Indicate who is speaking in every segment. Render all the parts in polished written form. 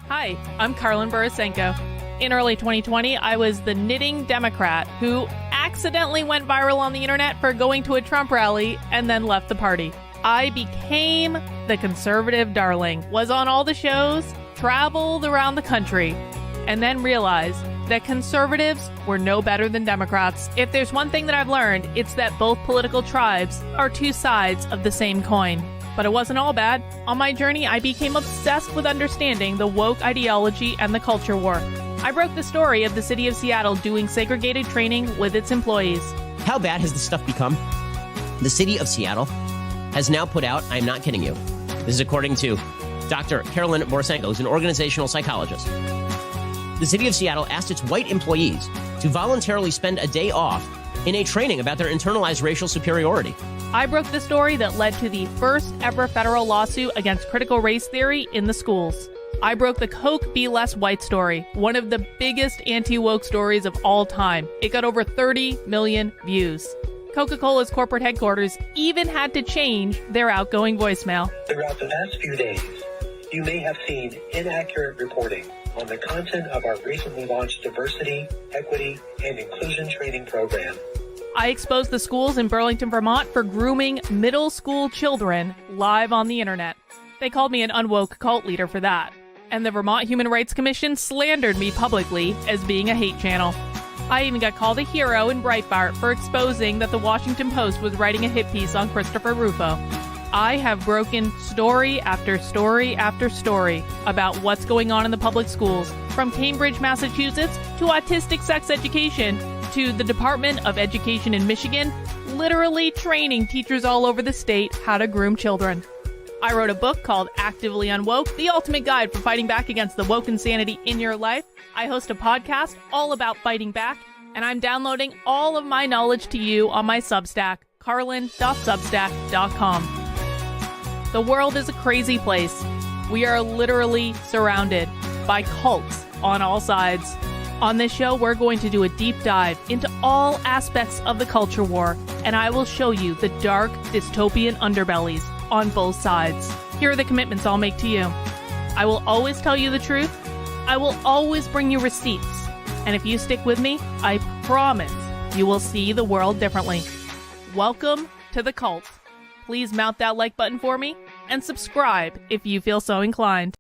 Speaker 1: Hi, I'm Carlin Borisenko. In early 2020, I was the knitting Democrat who accidentally went viral on the internet for going to a Trump rally and then left the party. I became the conservative darling, was on all the shows, traveled around the country, and then realized that conservatives were no better than Democrats. If there's one thing that I've learned, it's that both political tribes are two sides of the same coin. But it wasn't all bad. On my journey, I became obsessed with understanding the woke ideology and the culture war. I broke the story of the city of Seattle doing segregated training with its employees.
Speaker 2: How bad has this stuff become? The city of Seattle has now put out, I'm not kidding you, this is according to Dr. Carolyn Borisenko, who's an organizational psychologist. The city of Seattle asked its white employees to voluntarily spend a day off in a training about their internalized racial superiority.
Speaker 1: I broke the story that led to the first ever federal lawsuit against critical race theory in the schools. I broke the Coke Be Less White story, one of the biggest anti-woke stories of all time. It got over 30 million views. Coca-Cola's corporate headquarters even had to change their outgoing voicemail.
Speaker 3: Throughout the past few days, you may have seen inaccurate reporting on the content of our recently launched diversity, equity, and inclusion training program.
Speaker 1: I exposed the schools in Burlington, Vermont for grooming middle school children live on the internet. They called me an unwoke cult leader for that. And the Vermont Human Rights Commission slandered me publicly as being a hate channel. I even got called a hero in Breitbart for exposing that the Washington Post was writing a hit piece on Christopher Rufo. I have broken story after story after story about what's going on in the public schools, from Cambridge, Massachusetts, to autistic sex education, to the Department of Education in Michigan, literally training teachers all over the state how to groom children. I wrote a book called Actively Unwoke, the ultimate guide for fighting back against the woke insanity in your life. I host a podcast all about fighting back, and I'm downloading all of my knowledge to you on my Substack, carlin.substack.com. The world is a crazy place. We are literally surrounded by cults on all sides. On this show, we're going to do a deep dive into all aspects of the culture war, and I will show you the dark, dystopian underbellies on both sides. Here are the commitments I'll make to you. I will always tell you the truth. I will always bring you receipts. And if you stick with me, I promise you will see the world differently. Welcome to the cult. Please mount that like button for me and subscribe if you feel so inclined.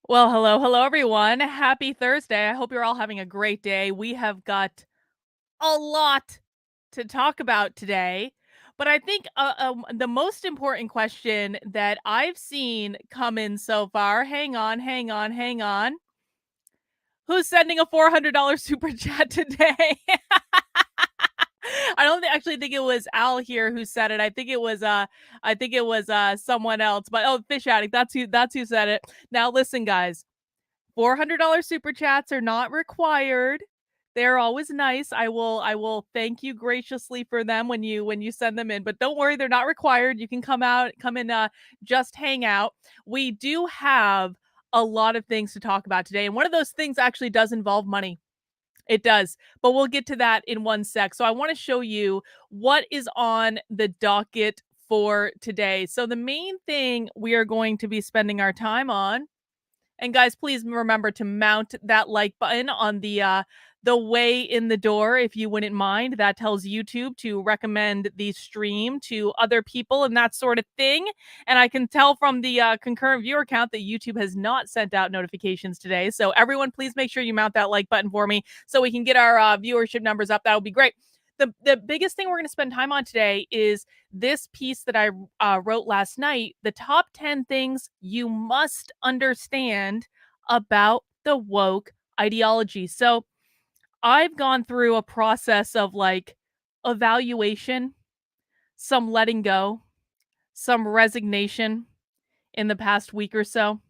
Speaker 1: Well, hello, everyone. Happy Thursday. I hope you're all having a great day. We have got a lot to talk about today, but I think the most important question that I've seen come in so far, hang on. Who's sending a $400 super chat today? I don't actually think it was Al here who said it. I think it was someone else. But Fish Addict, that's who said it. Now listen, guys. $400 super chats are not required. They're always nice. I will thank you graciously for them when you send them in. But don't worry, they're not required. You can come in, just hang out. We do have a lot of things to talk about today, and one of those things actually does involve money. It does, but we'll get to that in one sec. So I want to show you what is on the docket for today. So the main thing we are going to be spending our time on, and guys, please remember to mount that like button on the way in the door, if you wouldn't mind. That tells YouTube to recommend the stream to other people and that sort of thing. And I can tell from the concurrent viewer count that YouTube has not sent out notifications today. So everyone, please make sure you mount that like button for me so we can get our viewership numbers up. That would be great. The biggest thing we're going to spend time on today is this piece that I wrote last night, the top 10 things you must understand about the woke ideology. So I've gone through a process of evaluation, some letting go, some resignation in the past week or so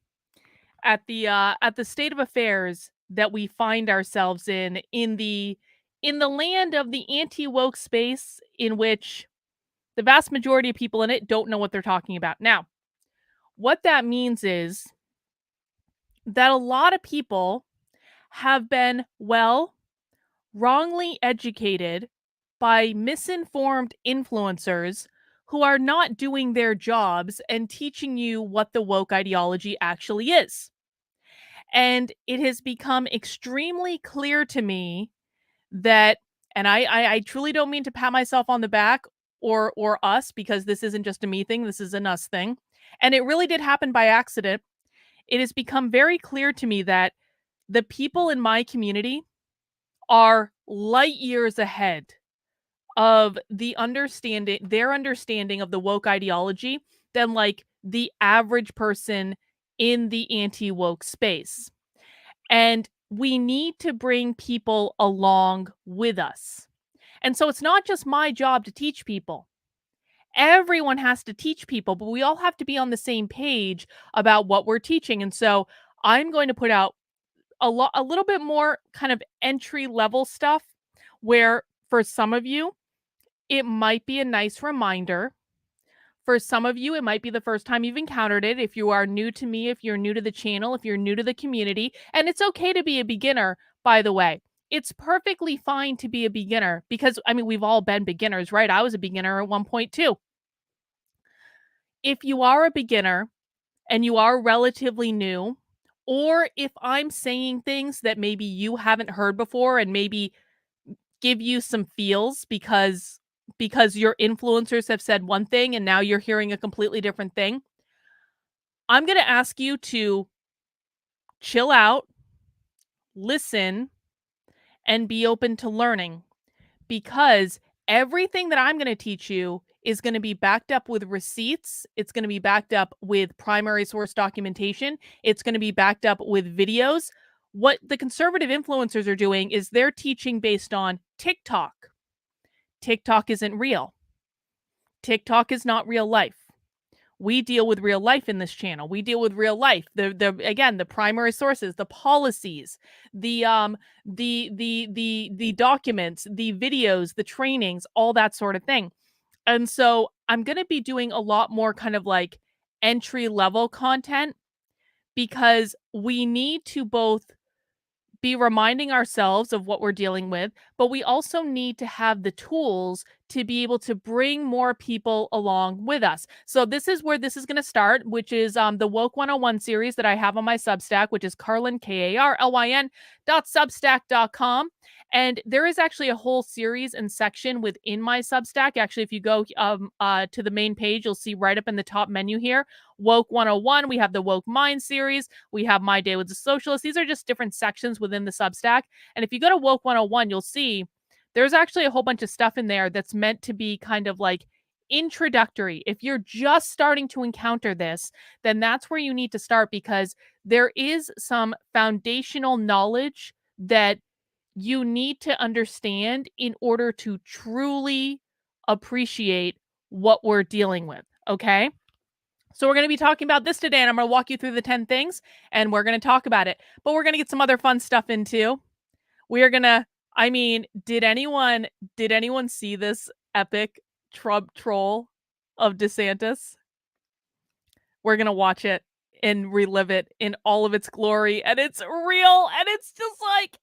Speaker 1: at the state of affairs that we find ourselves in the land of the anti-woke space, in which the vast majority of people in it don't know what they're talking about. Now, what that means is that a lot of people have been, wrongly educated by misinformed influencers who are not doing their jobs and teaching you what the woke ideology actually is. And it has become extremely clear to me that, and I truly don't mean to pat myself on the back or us, because this isn't just a me thing, this is an us thing. And it really did happen by accident. It has become very clear to me that the people in my community are light years ahead of their understanding of the woke ideology than like the average person in the anti-woke space. And we need to bring people along with us. And so it's not just my job to teach people. Everyone has to teach people, but we all have to be on the same page about what we're teaching. And so I'm going to put out a little bit more kind of entry level stuff where for some of you it might be a nice reminder. For some of you, it might be the first time you've encountered it. If you are new to me, if you're new to the channel, if you're new to the community, and it's okay to be a beginner, by the way. It's perfectly fine to be a beginner because, I mean, we've all been beginners, right? I was a beginner at one point too. If you are a beginner and you are relatively new, or if I'm saying things that maybe you haven't heard before and maybe give you some feels because your influencers have said one thing and now you're hearing a completely different thing, I'm going to ask you to chill out, listen, and be open to learning, because everything that I'm going to teach you is going to be backed up with receipts. It's going to be backed up with primary source documentation. It's going to be backed up with videos. What the conservative influencers are doing is they're teaching based on TikTok. TikTok isn't real. TikTok is not real life. We deal with real life in this channel. We deal with real life. The primary sources, the policies, the documents, the videos, the trainings, all that sort of thing. And so I'm going to be doing a lot more kind of like entry level content, because we need to both be reminding ourselves of what we're dealing with, but we also need to have the tools to be able to bring more people along with us. So this is where this is going to start, which is the Woke 101 series that I have on my Substack, which is Carlyn, KARLYN.substack.com. And there is actually a whole series and section within my Substack. Actually, if you go to the main page, you'll see right up in the top menu here, Woke 101. We have the Woke Mind series. We have My Day with the Socialist. These are just different sections within the Substack. And if you go to Woke 101, you'll see there's actually a whole bunch of stuff in there that's meant to be kind of like introductory. If you're just starting to encounter this, then that's where you need to start, because there is some foundational knowledge that you need to understand in order to truly appreciate what we're dealing with. Okay. So we're going to be talking about this today, and I'm going to walk you through the 10 things and we're going to talk about it, but we're going to get some other fun stuff in too. We are going to, I mean, did anyone see this epic Trump troll of DeSantis? We're going to watch it and relive it in all of its glory, and it's real, and it's just like,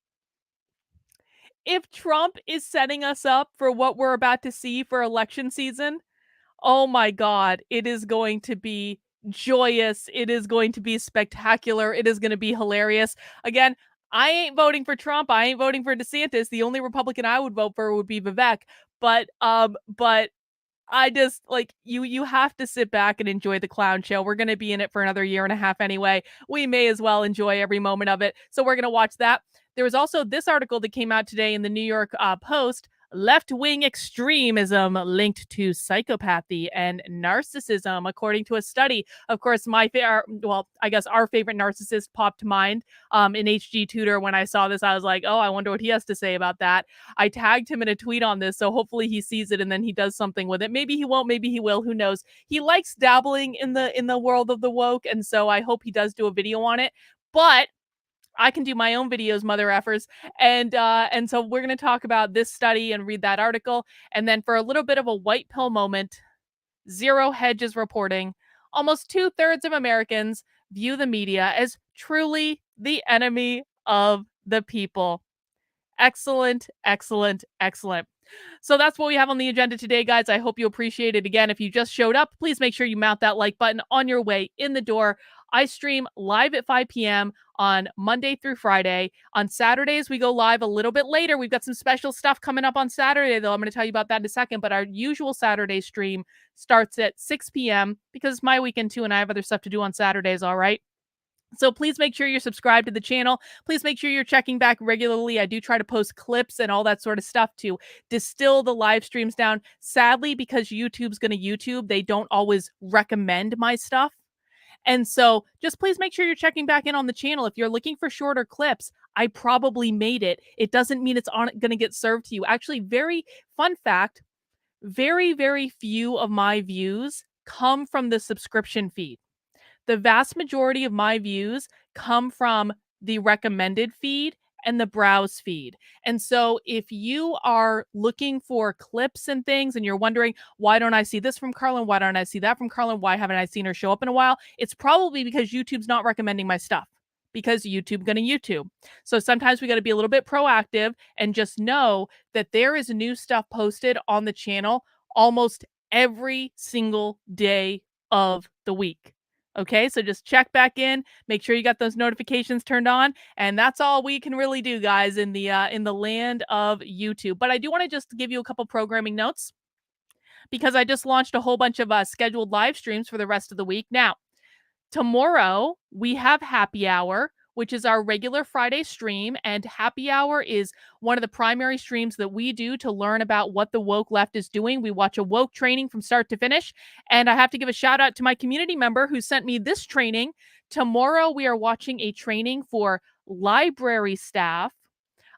Speaker 1: if Trump is setting us up for what we're about to see for election season, oh my God, it is going to be joyous. It is going to be spectacular. It is going to be hilarious. Again, I ain't voting for Trump. I ain't voting for DeSantis. The only Republican I would vote for would be Vivek. But I just like you have to sit back and enjoy the clown show. We're going to be in it for another year and a half anyway. We may as well enjoy every moment of it. So we're going to watch that. There was also this article that came out today in the New York Post. Left-wing extremism linked to psychopathy and narcissism, according to a study. Of course, I guess our favorite narcissist popped to mind in HG Tudor. When I saw this, I was like, oh, I wonder what he has to say about that. I tagged him in a tweet on this, so hopefully he sees it and then he does something with it. Maybe he won't, maybe he will, who knows. He likes dabbling in the world of the woke, and so I hope he does do a video on it. But I can do my own videos, mother effers. And so we're going to talk about this study and read that article. And then for a little bit of a white pill moment, Zero Hedge is reporting almost 2/3 of Americans view the media as truly the enemy of the people. Excellent, excellent, excellent. So that's what we have on the agenda today, guys. I hope you appreciate it. Again, if you just showed up, please make sure you mount that like button on your way in the door. I stream live at 5 p.m. on Monday through Friday. On Saturdays, we go live a little bit later. We've got some special stuff coming up on Saturday, though. I'm going to tell you about that in a second. But our usual Saturday stream starts at 6 p.m. because it's my weekend, too, and I have other stuff to do on Saturdays, all right? So please make sure you're subscribed to the channel. Please make sure you're checking back regularly. I do try to post clips and all that sort of stuff to distill the live streams down. Sadly, because YouTube's going to YouTube, they don't always recommend my stuff. And so just please make sure you're checking back in on the channel. If you're looking for shorter clips, I probably made it. It doesn't mean it's going to get served to you. Actually, very fun fact, very, very few of my views come from the subscription feed. The vast majority of my views come from the recommended feed and the browse feed. And so if you are looking for clips and things and you're wondering, why don't I see this from Carlin? Why don't I see that from Carlin? Why haven't I seen her show up in a while? It's probably because YouTube's not recommending my stuff, because YouTube gonna YouTube. So sometimes we got to be a little bit proactive and just know that there is new stuff posted on the channel almost every single day of the week. Okay, so just check back in, make sure you got those notifications turned on, and that's all we can really do, guys, in the land of YouTube. But I do want to just give you a couple programming notes, because I just launched a whole bunch of scheduled live streams for the rest of the week. Now, tomorrow we have happy hour, which is our regular Friday stream, and happy hour is one of the primary streams that we do to learn about what the woke left is doing. We watch a woke training from start to finish, and I have to give a shout out to my community member who sent me this training. Tomorrow we are watching a training for library staff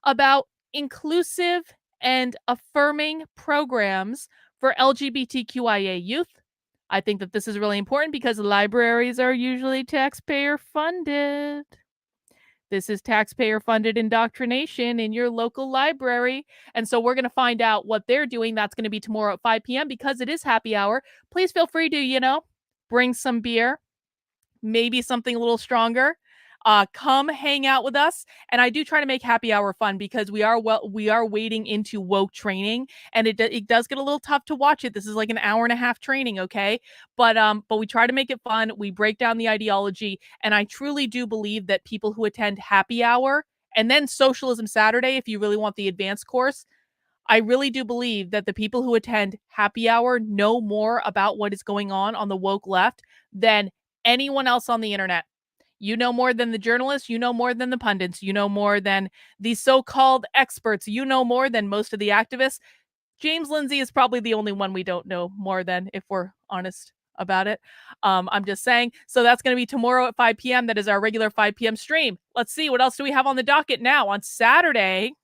Speaker 1: about inclusive and affirming programs for LGBTQIA youth. I think that this is really important because libraries are usually taxpayer funded. This is taxpayer-funded indoctrination in your local library. And so we're going to find out what they're doing. That's going to be tomorrow at 5 p.m. because it is happy hour. Please feel free to, bring some beer, maybe something a little stronger. Come hang out with us. And I do try to make happy hour fun because we are wading into woke training, and it does get a little tough to watch it. This is like an hour and a half training, okay? But we try to make it fun. We break down the ideology, and I truly do believe that people who attend happy hour and then Socialism Saturday, if you really want the advanced course, I really do believe that the people who attend happy hour know more about what is going on the woke left than anyone else on the internet. You know more than the journalists. You know more than the pundits. You know more than the so-called experts. You know more than most of the activists. James Lindsay is probably the only one we don't know more than, if we're honest about it. I'm just saying. So that's going to be tomorrow at 5 p.m. That is our regular 5 p.m. stream. Let's see. What else do we have on the docket now? On Saturday,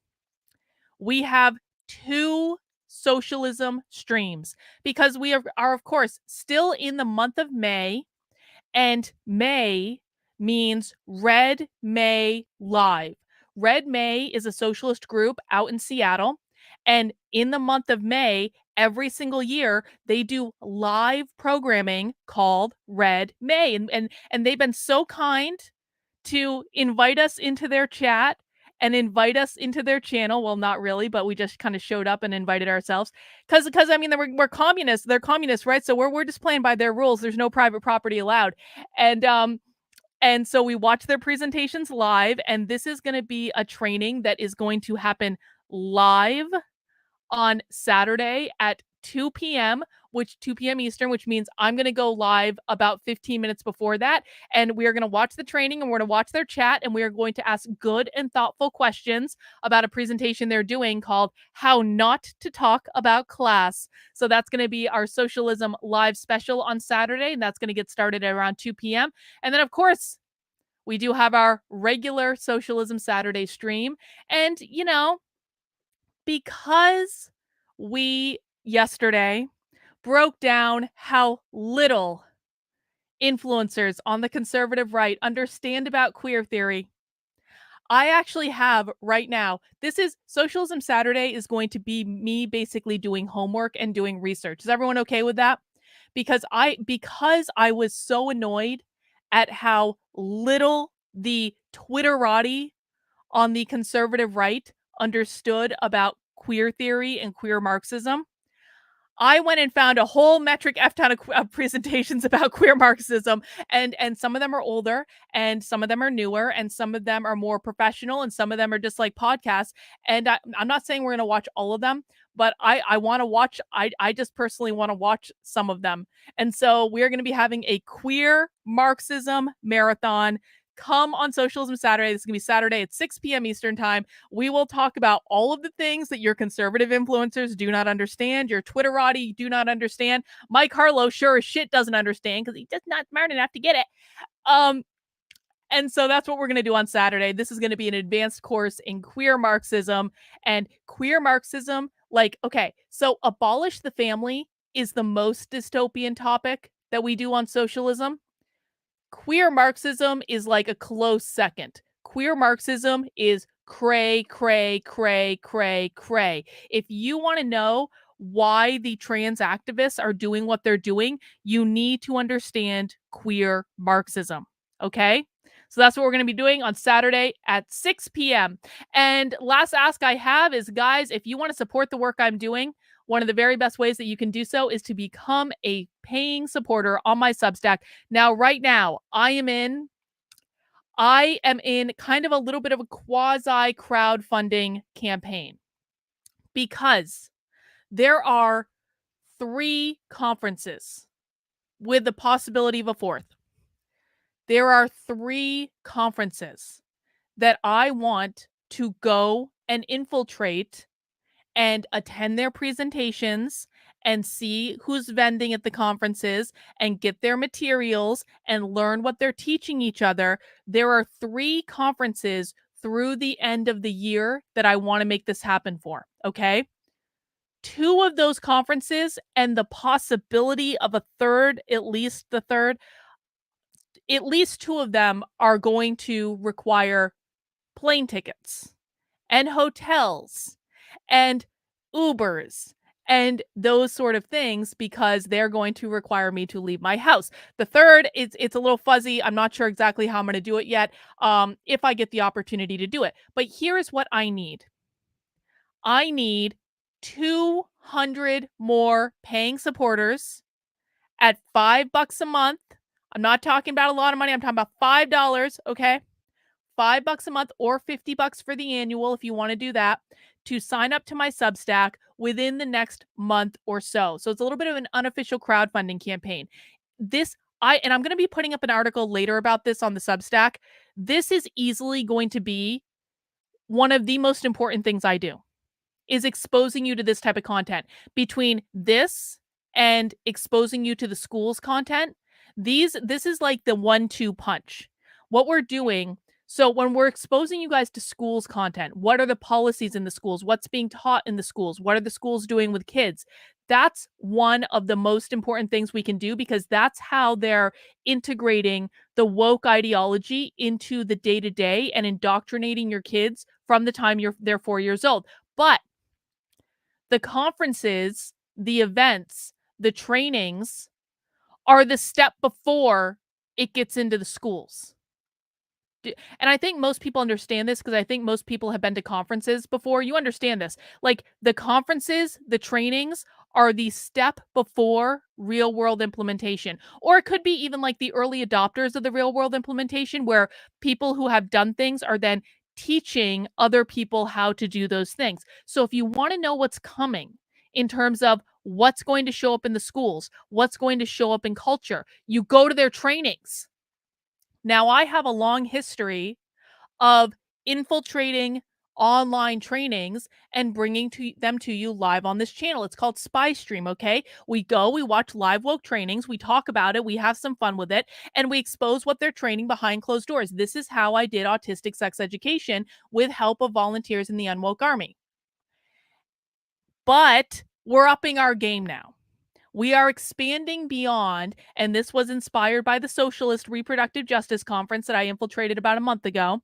Speaker 1: we have 2 socialism streams because we are of course, still in the month of May, and May means Red May Live. Red May is a socialist group out in Seattle, and in the month of May, every single year, they do live programming called Red May, and they've been so kind to invite us into their chat and invite us into their channel. Well, not really, but we just kind of showed up and invited ourselves because I mean, we're communists. They're communists, right? So we're just playing by their rules. There's no private property allowed, and so we watch their presentations live, and this is going to be a training that is going to happen live on Saturday at 2 p.m., 2 p.m. Eastern, which means I'm going to go live about 15 minutes before that. And we are going to watch the training, and we're going to watch their chat, and we are going to ask good and thoughtful questions about a presentation they're doing called How Not to Talk About Class. So that's going to be our Socialism Live special on Saturday, and that's going to get started at around 2 p.m. And then, of course, we do have our regular Socialism Saturday stream. And, because we yesterday broke down how little influencers on the conservative right understand about queer theory, I actually have right now, this is Socialism Saturday is going to be me basically doing homework and doing research. Is everyone okay with that? Because I was so annoyed at how little the Twitterati on the conservative right understood about queer theory and queer Marxism, I went and found a whole metric F ton of presentations about queer Marxism, and some of them are older, and some of them are newer, and some of them are more professional, and some of them are just like podcasts. And I'm not saying we're going to watch all of them, but I want to watch. I just personally want to watch some of them, and so we're going to be having a queer Marxism marathon. Come on Socialism Saturday. This is going to be Saturday at 6 p.m. Eastern Time. We will talk about all of the things that your conservative influencers do not understand, your Twitterati do not understand. Mike Harlow sure as shit doesn't understand because he's just not smart enough to get it. And so that's what we're going to do on Saturday. This is going to be an advanced course in queer Marxism. And queer Marxism, like, okay, so abolish the family is the most dystopian topic that we do on socialism. Queer Marxism is like a close second. Queer Marxism is cray, cray, cray, cray, cray. If you want to know why the trans activists are doing what they're doing, you need to understand queer Marxism. Okay? So that's what we're going to be doing on Saturday at 6 p.m. And last ask I have is, guys, if you want to support the work I'm doing, one of the very best ways that you can do so is to become a paying supporter on my Substack. Now, right now, I am in kind of a little bit of a quasi crowdfunding campaign because there are 3 conferences with the possibility of a 4th. There are 3 conferences that I want to go and infiltrate and attend their presentations and see who's vending at the conferences and get their materials and learn what they're teaching each other. There are 3 conferences through the end of the year that I want to make this happen for, okay? 2 of those conferences and the possibility of a third, at least 2 of them are going to require plane tickets and hotels and Ubers and those sort of things because they're going to require me to leave my house. The third, it's a little fuzzy. I'm not sure exactly how I'm going to do it yet, if I get the opportunity to do it. But here is what I need. I need 200 more paying supporters at $5 a month. I'm not talking about a lot of money. I'm talking about $5, okay? $5 a month or $50 for the annual if you want to do that, to sign up to my Substack within the next month or so. So it's a little bit of an unofficial crowdfunding campaign. I'm going to be putting up an article later about this on the Substack. This is easily going to be one of the most important things I do, is exposing you to this type of content. Between this and exposing you to the school's content, this is like the 1-2 punch. What we're doing, so when we're exposing you guys to schools content, what are the policies in the schools? What's being taught in the schools? What are the schools doing with kids? That's one of the most important things we can do because that's how they're integrating the woke ideology into the day-to-day and indoctrinating your kids from the time they're 4 years old. But the conferences, the events, the trainings are the step before it gets into the schools. And I think most people understand this because I think most people have been to conferences before. You understand this. Like the conferences, the trainings are the step before real world implementation. Or it could be even like the early adopters of the real world implementation where people who have done things are then teaching other people how to do those things. So if you want to know what's coming in terms of what's going to show up in the schools, what's going to show up in culture, you go to their trainings. Now, I have a long history of infiltrating online trainings and bringing them to you live on this channel. It's called Spy Stream, okay? We watch live woke trainings, we talk about it, we have some fun with it, and we expose what they're training behind closed doors. This is how I did autistic sex education with help of volunteers in the Unwoke Army. But we're upping our game now. We are expanding beyond, and this was inspired by the Socialist Reproductive Justice Conference that I infiltrated about a month ago.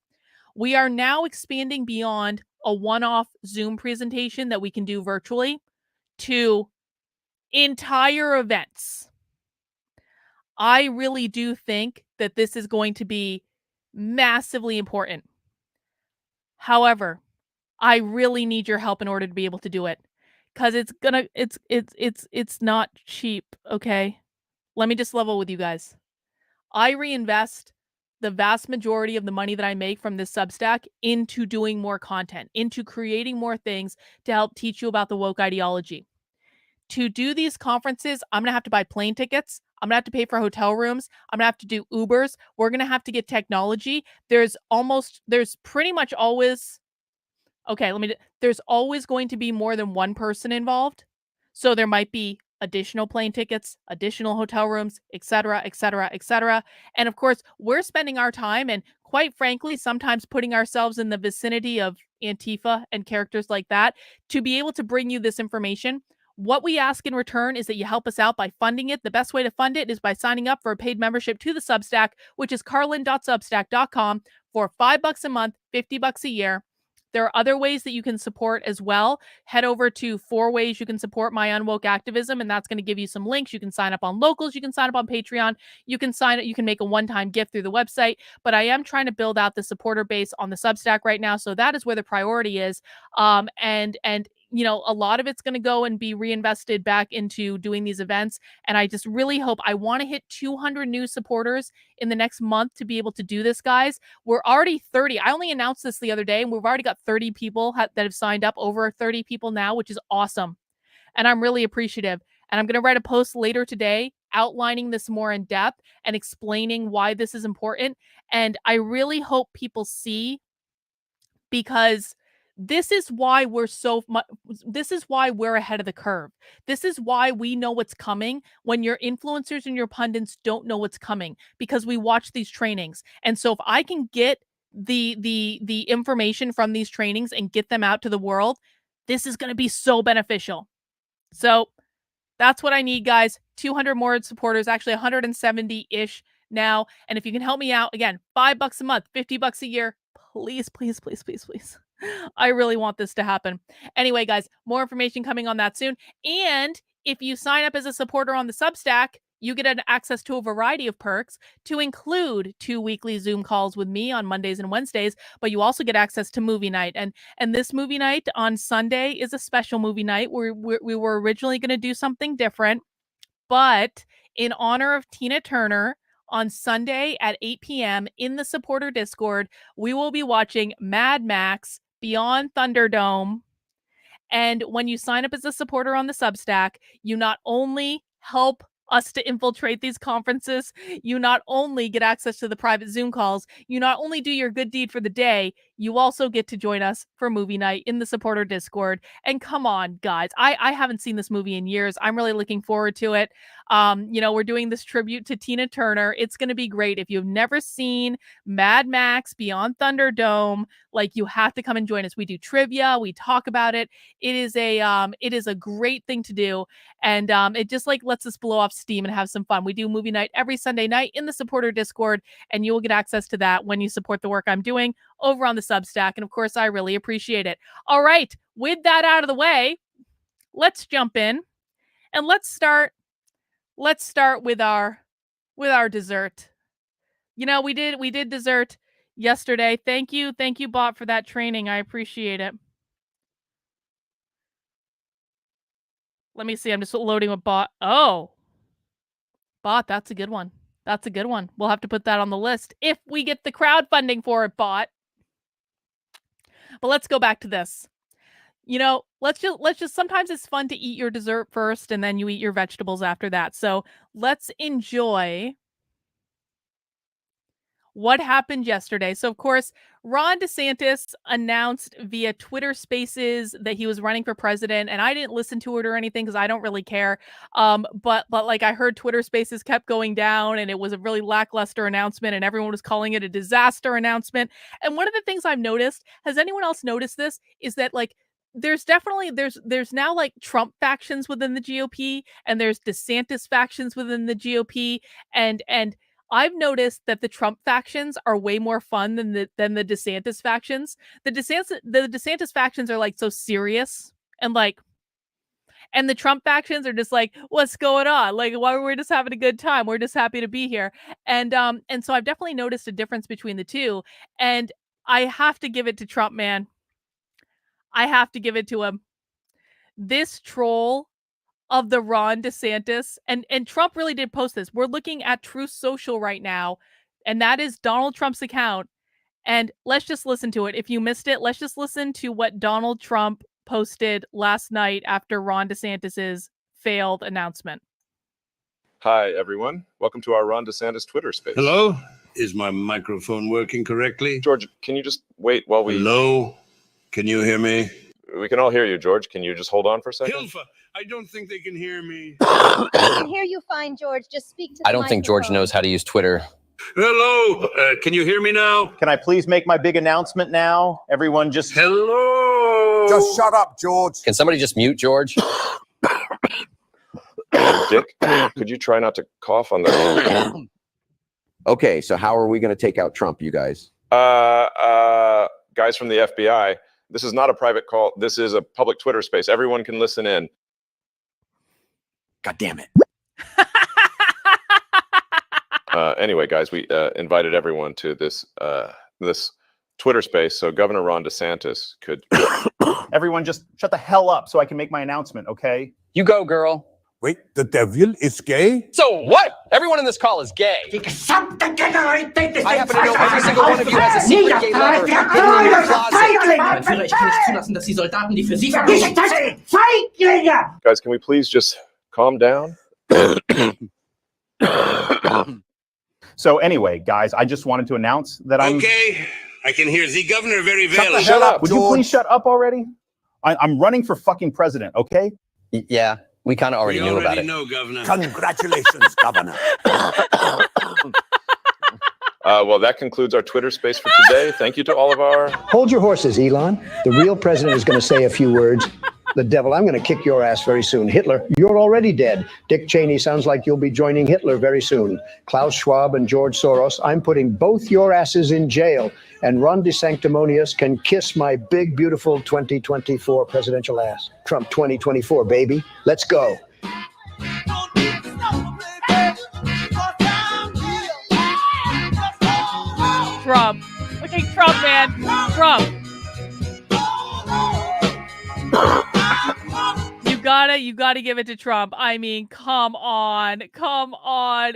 Speaker 1: We are now expanding beyond a one-off Zoom presentation that we can do virtually to entire events. I really do think that this is going to be massively important. However, I really need your help in order to be able to do it. 'Cause it's not cheap, okay? Let me just level with you guys. I reinvest the vast majority of the money that I make from this Substack into doing more content, into creating more things to help teach you about the woke ideology. To do these conferences, I'm gonna have to buy plane tickets. I'm gonna have to pay for hotel rooms. I'm gonna have to do Ubers. We're gonna have to get technology. There's pretty much always okay, there's always going to be more than one person involved. So there might be additional plane tickets, additional hotel rooms, etc., etc., etc. And of course, we're spending our time and quite frankly, sometimes putting ourselves in the vicinity of Antifa and characters like that to be able to bring you this information. What we ask in return is that you help us out by funding it. The best way to fund it is by signing up for a paid membership to the Substack, which is carlin.substack.com for $5 a month, $50 a year. There are other ways that you can support as well. Head over to 4 ways you can support my Unwoke activism, and that's going to give you some links. You can sign up on Locals, you can sign up on Patreon, you can make a one-time gift through the website. But I am trying to build out the supporter base on the Substack right now, so that is where the priority is. And you know, a lot of it's going to go and be reinvested back into doing these events. And I just really hope I want to hit 200 new supporters in the next month to be able to do this, guys. We're already 30. I only announced this the other day, and we've already got 30 people that have signed up, over 30 people now, which is awesome. And I'm really appreciative. And I'm going to write a post later today outlining this more in depth and explaining why this is important. And I really hope people see, because this is why this is why we're ahead of the curve. This is why we know what's coming when your influencers and your pundits don't know what's coming, because we watch these trainings. And so if I can get the information from these trainings and get them out to the world, this is going to be so beneficial. So that's what I need, guys. 200 more supporters, actually 170-ish now. And if you can help me out, again, $5 a month, $50 a year, please, please, please, please, please. I really want this to happen. Anyway, guys, more information coming on that soon. And if you sign up as a supporter on the Substack, you get access to a variety of perks, to include 2 weekly Zoom calls with me on Mondays and Wednesdays, but you also get access to movie night. And this movie night on Sunday is a special movie night where we were originally going to do something different, but in honor of Tina Turner, on Sunday at 8 p.m. in the supporter Discord, we will be watching Mad Max Beyond Thunderdome. And when you sign up as a supporter on the Substack, you not only help us to infiltrate these conferences, you not only get access to the private Zoom calls, you not only do your good deed for the day, you also get to join us for movie night in the supporter Discord. And come on, guys, I haven't seen this movie in years. I'm really looking forward to it. You know, we're doing this tribute to Tina Turner. It's going to be great. If you've never seen Mad Max Beyond Thunderdome, like, you have to come and join us. We do trivia, we talk about it. It is a great thing to do. And it just like lets us blow off steam and have some fun. We do movie night every Sunday night in the supporter Discord, and you will get access to that when you support the work I'm doing over on the Substack. And of course, I really appreciate it. All right, with that out of the way, let's jump in and let's start with our dessert. You know, we did dessert yesterday. Thank you, Bot, for that training. I appreciate it. Let me see. I'm just loading with Bot. Oh, Bot, that's a good one. That's a good one. We'll have to put that on the list if we get the crowdfunding for it, Bot. But let's go back to this. You know, let's just sometimes it's fun to eat your dessert first and then you eat your vegetables after that. So let's enjoy what happened yesterday. So, of course, Ron DeSantis announced via Twitter Spaces that he was running for president, and I didn't listen to it or anything because I don't really care. But like, I heard Twitter Spaces kept going down, and it was a really lackluster announcement, and everyone was calling it a disaster announcement. And one of the things I've noticed, has anyone else noticed this, is that, like, there's now like Trump factions within the GOP, and there's DeSantis factions within the GOP, and I've noticed that the Trump factions are way more fun than the DeSantis factions. The DeSantis factions are like so serious and the Trump factions are just like, what's going on? Like, why we're just having a good time. We're just happy to be here. And so I've definitely noticed a difference between the two. And I have to give it to Trump, man. I have to give it to him. This troll of the Ron DeSantis, and Trump really did post this. We're looking at Truth Social right now, and that is Donald Trump's account. And let's just listen to it. If you missed it, let's just listen to what Donald Trump posted last night after Ron DeSantis's failed announcement.
Speaker 4: Hi, everyone. Welcome to our Ron DeSantis Twitter space.
Speaker 5: Hello? Is my microphone working correctly?
Speaker 4: George, can you just wait while we...
Speaker 5: Hello? Can you hear me?
Speaker 4: We can all hear you, George. Can you just hold on for a second?
Speaker 5: Hilfa, I don't think they can hear me.
Speaker 6: I can hear you fine, George. Just speak to the
Speaker 7: I don't think George knows how to use Twitter.
Speaker 5: Hello? Can you hear me now?
Speaker 8: Can I please make my big announcement now? Everyone just...
Speaker 5: Hello?
Speaker 9: Just shut up, George.
Speaker 7: Can somebody just mute George?
Speaker 4: Dick, could you try not to cough on the...
Speaker 9: Okay, so how are we going to take out Trump, you guys?
Speaker 4: Guys from the FBI, this is not a private call. This is a public Twitter space. Everyone can listen in.
Speaker 9: God damn it.
Speaker 4: Anyway, guys, we invited everyone to this this Twitter space so Governor Ron DeSantis could...
Speaker 8: Everyone just shut the hell up so I can make my announcement, okay?
Speaker 7: You go, girl.
Speaker 9: Wait, the devil is gay?
Speaker 7: So what? Everyone in this call is gay. I happen to know every single one of you has a secret gay lover hidden in your closet.
Speaker 10: Mein Führer, ich kann nicht zulassen, dass die Soldaten, die für Sie
Speaker 4: Guys, can we please just calm down?
Speaker 8: So anyway, guys, I just wanted to announce that I'm...
Speaker 5: Okay, I can hear the governor very well.
Speaker 4: Shut up,
Speaker 8: Would you please shut up already? I'm running for fucking president, okay?
Speaker 7: Yeah, we kind of already knew about it.
Speaker 5: Know, Governor.
Speaker 9: Congratulations, Governor.
Speaker 4: Well, that concludes our Twitter space for today. Thank you to all of our...
Speaker 11: Hold your horses, Elon. The real president is going to say a few words. The devil, I'm going to kick your ass very soon. Hitler, you're already dead. Dick Cheney, sounds like you'll be joining Hitler very soon. Klaus Schwab and George Soros, I'm putting both your asses in jail. And Ron DeSanctimonious can kiss my big, beautiful 2024 presidential ass. Trump 2024, baby. Let's go.
Speaker 1: Trump. Okay, Trump, man. Trump. You gotta give it to Trump. I mean, come on.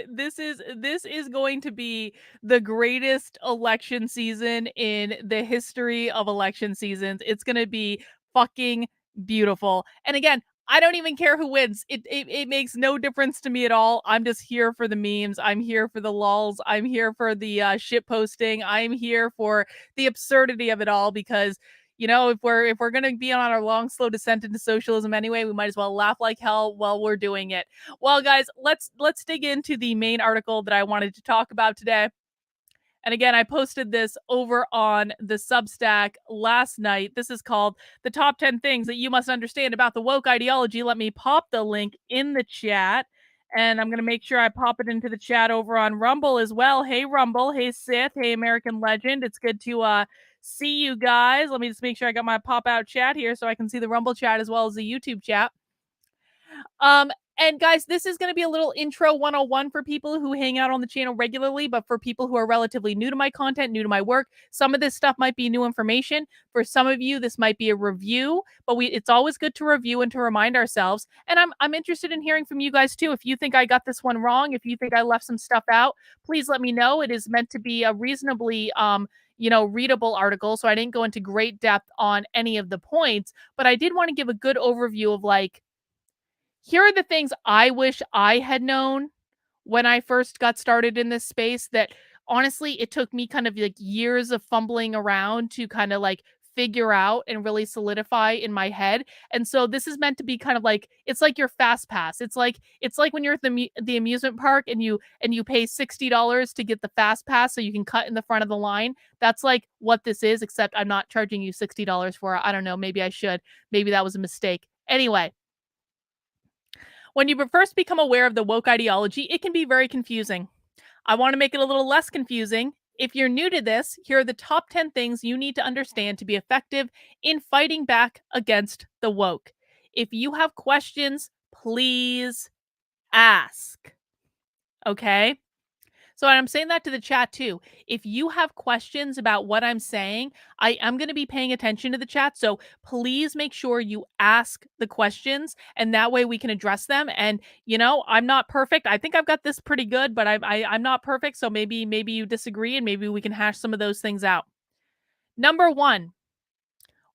Speaker 1: This is going to be the greatest election season in the history of election seasons. It's gonna be fucking beautiful. And again, I don't even care who wins. It makes no difference to me at all. I'm just here for the memes. I'm here for the lulz. I'm here for the shit posting. I'm here for the absurdity of it all because, you know, if we're going to be on our long, slow descent into socialism anyway, we might as well laugh like hell while we're doing it. Well, guys, let's dig into the main article that I wanted to talk about today. And again, I posted this over on the Substack last night. This is called The Top 10 Things That You Must Understand About the Woke Ideology. Let me pop the link in the chat. And I'm going to make sure I pop it into the chat over on Rumble as well. Hey, Rumble. Hey, Sith. Hey, American Legend. It's good to see you guys. Let me just make sure I got my pop-out chat here so I can see the Rumble chat as well as the YouTube chat. And guys, this is going to be a little intro 101 for people who hang out on the channel regularly, but for people who are relatively new to my content, new to my work, some of this stuff might be new information. For some of you, this might be a review, but it's always good to review and to remind ourselves. And I'm interested in hearing from you guys too. If you think I got this one wrong, if you think I left some stuff out, please let me know. It is meant to be a reasonably readable article, so I didn't go into great depth on any of the points, but I did want to give a good overview of here are the things I wish I had known when I first got started in this space that honestly, it took me kind of years of fumbling around to kind of figure out and really solidify in my head. And so this is meant to be kind of it's like your fast pass. It's like when you're at the amusement park and you pay $60 to get the fast pass so you can cut in the front of the line. That's what this is, except I'm not charging you $60 for it. I don't know. Maybe I should. Maybe that was a mistake. Anyway, when you first become aware of the woke ideology, it can be very confusing. I want to make it a little less confusing. If you're new to this, here are the top 10 things you need to understand to be effective in fighting back against the woke. If you have questions, please ask. Okay? So I'm saying that to the chat too. If you have questions about what I'm saying, I am going to be paying attention to the chat. So please make sure you ask the questions, and that way we can address them. And I'm not perfect. I think I've got this pretty good, but I'm not perfect. So maybe you disagree, and maybe we can hash some of those things out. Number one,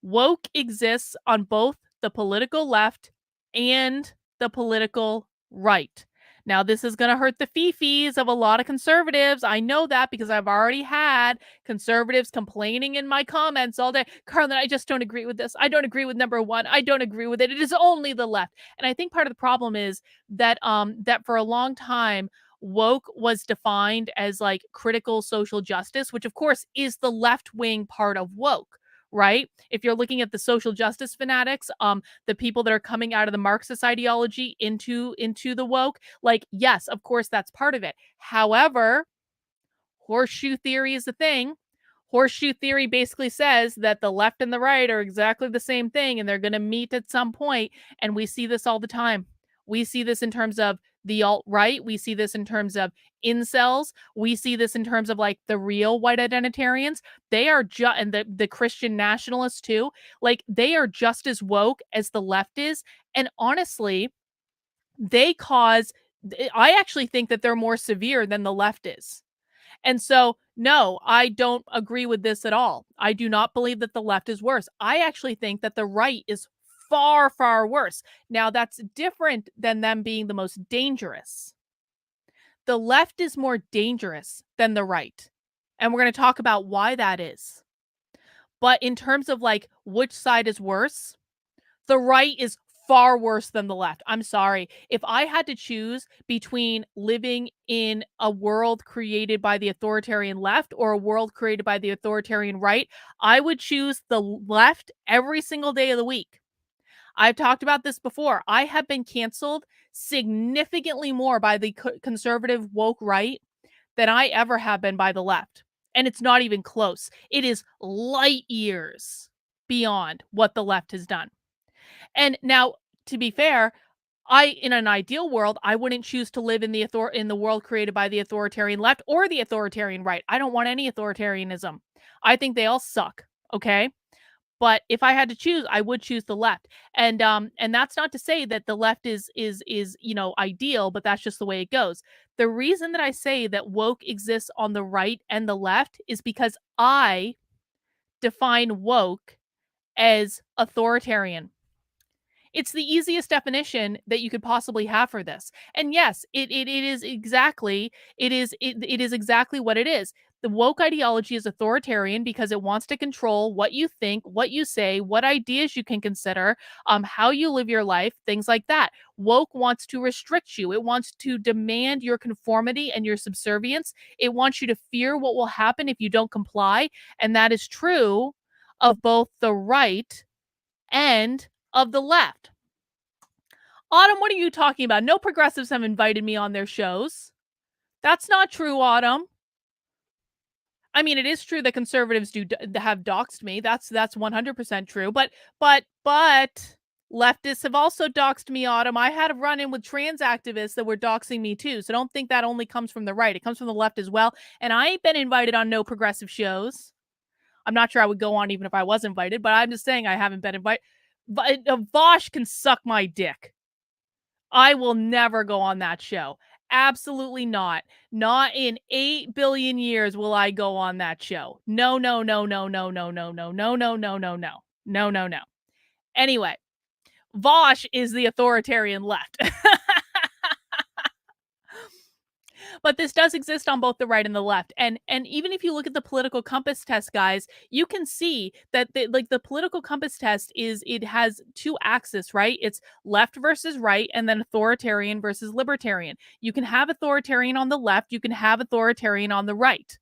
Speaker 1: woke exists on both the political left and the political right. Now, this is going to hurt the fifis of a lot of conservatives. I know that because I've already had conservatives complaining in my comments all day. Carlin, I just don't agree with this. I don't agree with number one. I don't agree with it. It is only the left. And I think part of the problem is that that for a long time, woke was defined as like critical social justice, which of course is the left wing part of woke. Right? If you're looking at the social justice fanatics, the people that are coming out of the Marxist ideology into the woke, like, yes, of course, that's part of it. However, horseshoe theory is the thing. Horseshoe theory basically says that the left and the right are exactly the same thing, and they're going to meet at some point. And we see this all the time. We see this in terms of the alt-right. We see this in terms of incels. We see this in terms of like the real white identitarians. They are and the Christian nationalists too. Like, they are just as woke as the left is. And honestly, I actually think that they're more severe than the left is. And so, no, I don't agree with this at all. I do not believe that the left is worse. I actually think that the right is far, far worse. Now, that's different than them being the most dangerous. The left is more dangerous than the right. And we're going to talk about why that is. But in terms of like which side is worse, the right is far worse than the left. I'm sorry. If I had to choose between living in a world created by the authoritarian left or a world created by the authoritarian right, I would choose the left every single day of the week. I've talked about this before. I have been canceled significantly more by the conservative woke right than I ever have been by the left. And it's not even close. It is light years beyond what the left has done. And now, to be fair, in an ideal world, I wouldn't choose to live in the world created by the authoritarian left or the authoritarian right. I don't want any authoritarianism. I think they all suck. Okay. But if I had to choose, I would choose the left. And that's not to say that the left is ideal, but that's just the way it goes. The reason that I say that woke exists on the right and the left is because I define woke as authoritarian. It's the easiest definition that you could possibly have for this. And yes, it is exactly what it is. The woke ideology is authoritarian because it wants to control what you think, what you say, what ideas you can consider, how you live your life, things like that. Woke wants to restrict you. It wants to demand your conformity and your subservience. It wants you to fear what will happen if you don't comply. And that is true of both the right and of the left. Autumn, what are you talking about? No progressives have invited me on their shows. That's not true, Autumn. I mean, it is true that conservatives have doxed me. That's 100% true. But leftists have also doxed me, Autumn. I had a run-in with trans activists that were doxing me too. So don't think that only comes from the right. It comes from the left as well. And I ain't been invited on no progressive shows. I'm not sure I would go on even if I was invited, but I'm just saying I haven't been invited. Vosh can suck my dick. I will never go on that show. Absolutely not. Not in 8 billion years will I go on that show. No. Anyway, Vosh is the authoritarian left. But this does exist on both the right and the left. And even if you look at the political compass test, guys, you can see that the political compass test it has two axes, right? It's left versus right, and then authoritarian versus libertarian. You can have authoritarian on the left. You can have authoritarian on the right.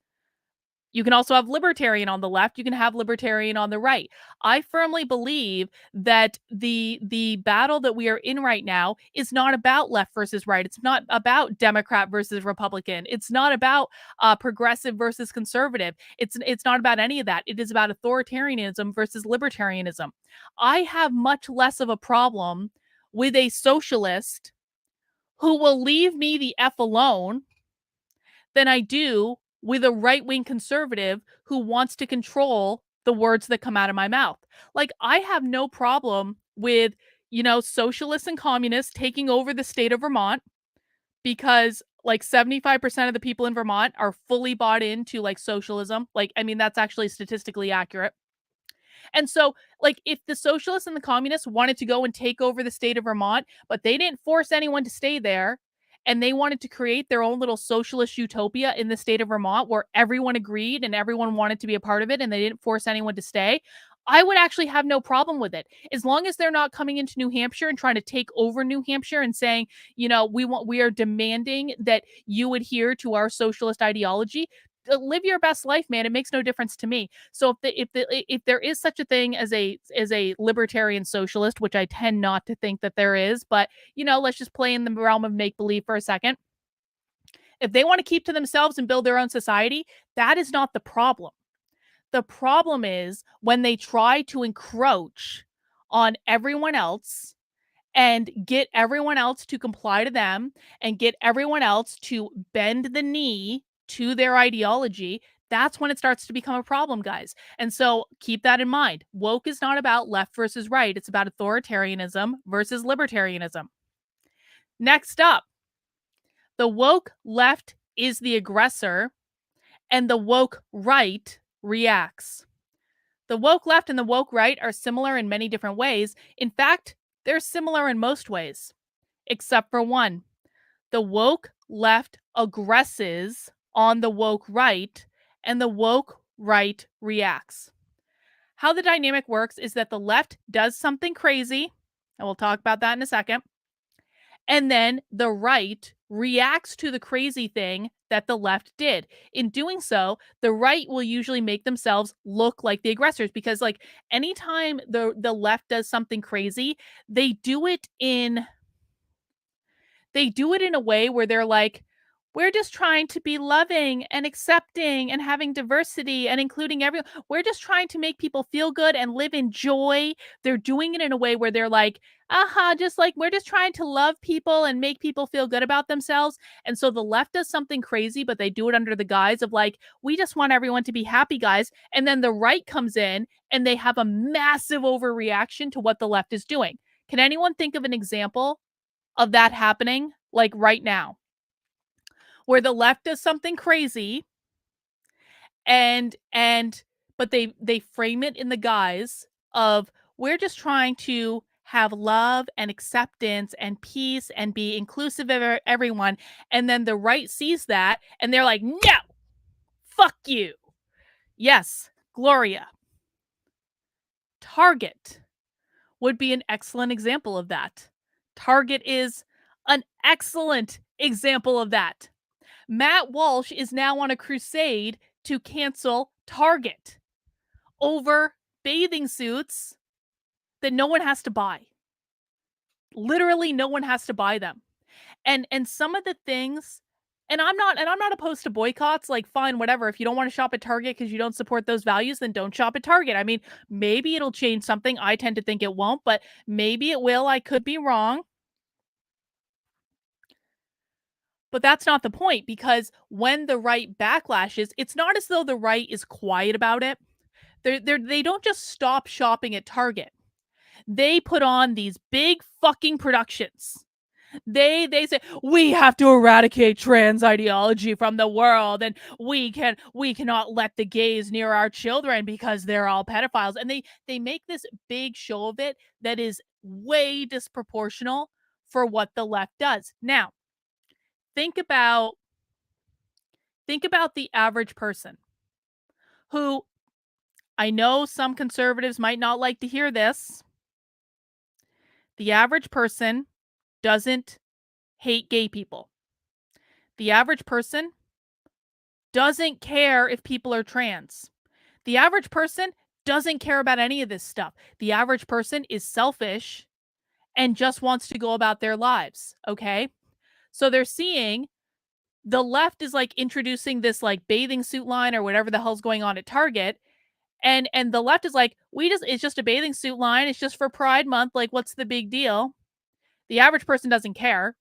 Speaker 1: You can also have libertarian on the left. You can have libertarian on the right. I firmly believe that the battle that we are in right now is not about left versus right. It's not about Democrat versus Republican. It's not about progressive versus conservative. It's not about any of that. It is about authoritarianism versus libertarianism. I have much less of a problem with a socialist who will leave me the F alone than I do with a right-wing conservative who wants to control the words that come out of my mouth. Like, I have no problem with, socialists and communists taking over the state of Vermont, because like 75% of the people in Vermont are fully bought into like socialism. Like, I mean, that's actually statistically accurate. And so, like, if the socialists and the communists wanted to go and take over the state of Vermont, but they didn't force anyone to stay there, and they wanted to create their own little socialist utopia in the state of Vermont where everyone agreed and everyone wanted to be a part of it, and they didn't force anyone to stay, I would actually have no problem with it. As long as they're not coming into New Hampshire and trying to take over New Hampshire and saying, we are demanding that you adhere to our socialist ideology. Live your best life, man. It makes no difference to me. So if there is such a thing as a libertarian socialist, which I tend not to think that there is, but let's just play in the realm of make believe for a second. If they want to keep to themselves and build their own society, that is not the problem. The problem is when they try to encroach on everyone else and get everyone else to comply to them and get everyone else to bend the knee to their ideology. That's when it starts to become a problem, guys. And so keep that in mind. Woke is not about left versus right. It's about authoritarianism versus libertarianism. Next up, the woke left is the aggressor and the woke right reacts. The woke left and the woke right are similar in many different ways. In fact, they're similar in most ways, except for one. The woke left aggresses on the woke right, and the woke right reacts. How the dynamic works is that the left does something crazy, and we'll talk about that in a second, and then the right reacts to the crazy thing that the left did. In doing so, the right will usually make themselves look like the aggressors, because like anytime the left does something crazy, they do it in a way where they're like, we're just trying to be loving and accepting and having diversity and including everyone. We're just trying to make people feel good and live in joy. They're doing it in a way where they're like, just like we're just trying to love people and make people feel good about themselves. And so the left does something crazy, but they do it under the guise of like, we just want everyone to be happy, guys. And then the right comes in and they have a massive overreaction to what the left is doing. Can anyone think of an example of that happening like right now, where the left does something crazy but they frame it in the guise of we're just trying to have love and acceptance and peace and be inclusive of everyone, and then the right sees that and they're like, no, fuck you. Yes, Gloria. Target would be an excellent example of that. Target is an excellent example of that. Matt Walsh is now on a crusade to cancel Target over bathing suits that no one has to buy. Literally no one has to buy them. And some of the things, and I'm not opposed to boycotts, like fine, whatever. If you don't want to shop at Target because you don't support those values, then don't shop at Target. I mean, maybe it'll change something. I tend to think it won't, but maybe it will. I could be wrong. But that's not the point, because when the right backlashes, it's not as though the right is quiet about it. They don't just stop shopping at Target. They put on these big fucking productions. They say we have to eradicate trans ideology from the world, and we cannot let the gays near our children because they're all pedophiles. And they make this big show of it that is way disproportional for what the left does. Now, think about the average person who, I know some conservatives might not like to hear this. The average person doesn't hate gay people. The average person doesn't care if people are trans. The average person doesn't care about any of this stuff. The average person is selfish and just wants to go about their lives, okay? So they're seeing the left is like introducing this like bathing suit line or whatever the hell's going on at Target. And the left is like, it's just a bathing suit line. It's just for Pride Month. Like, what's the big deal? The average person doesn't care.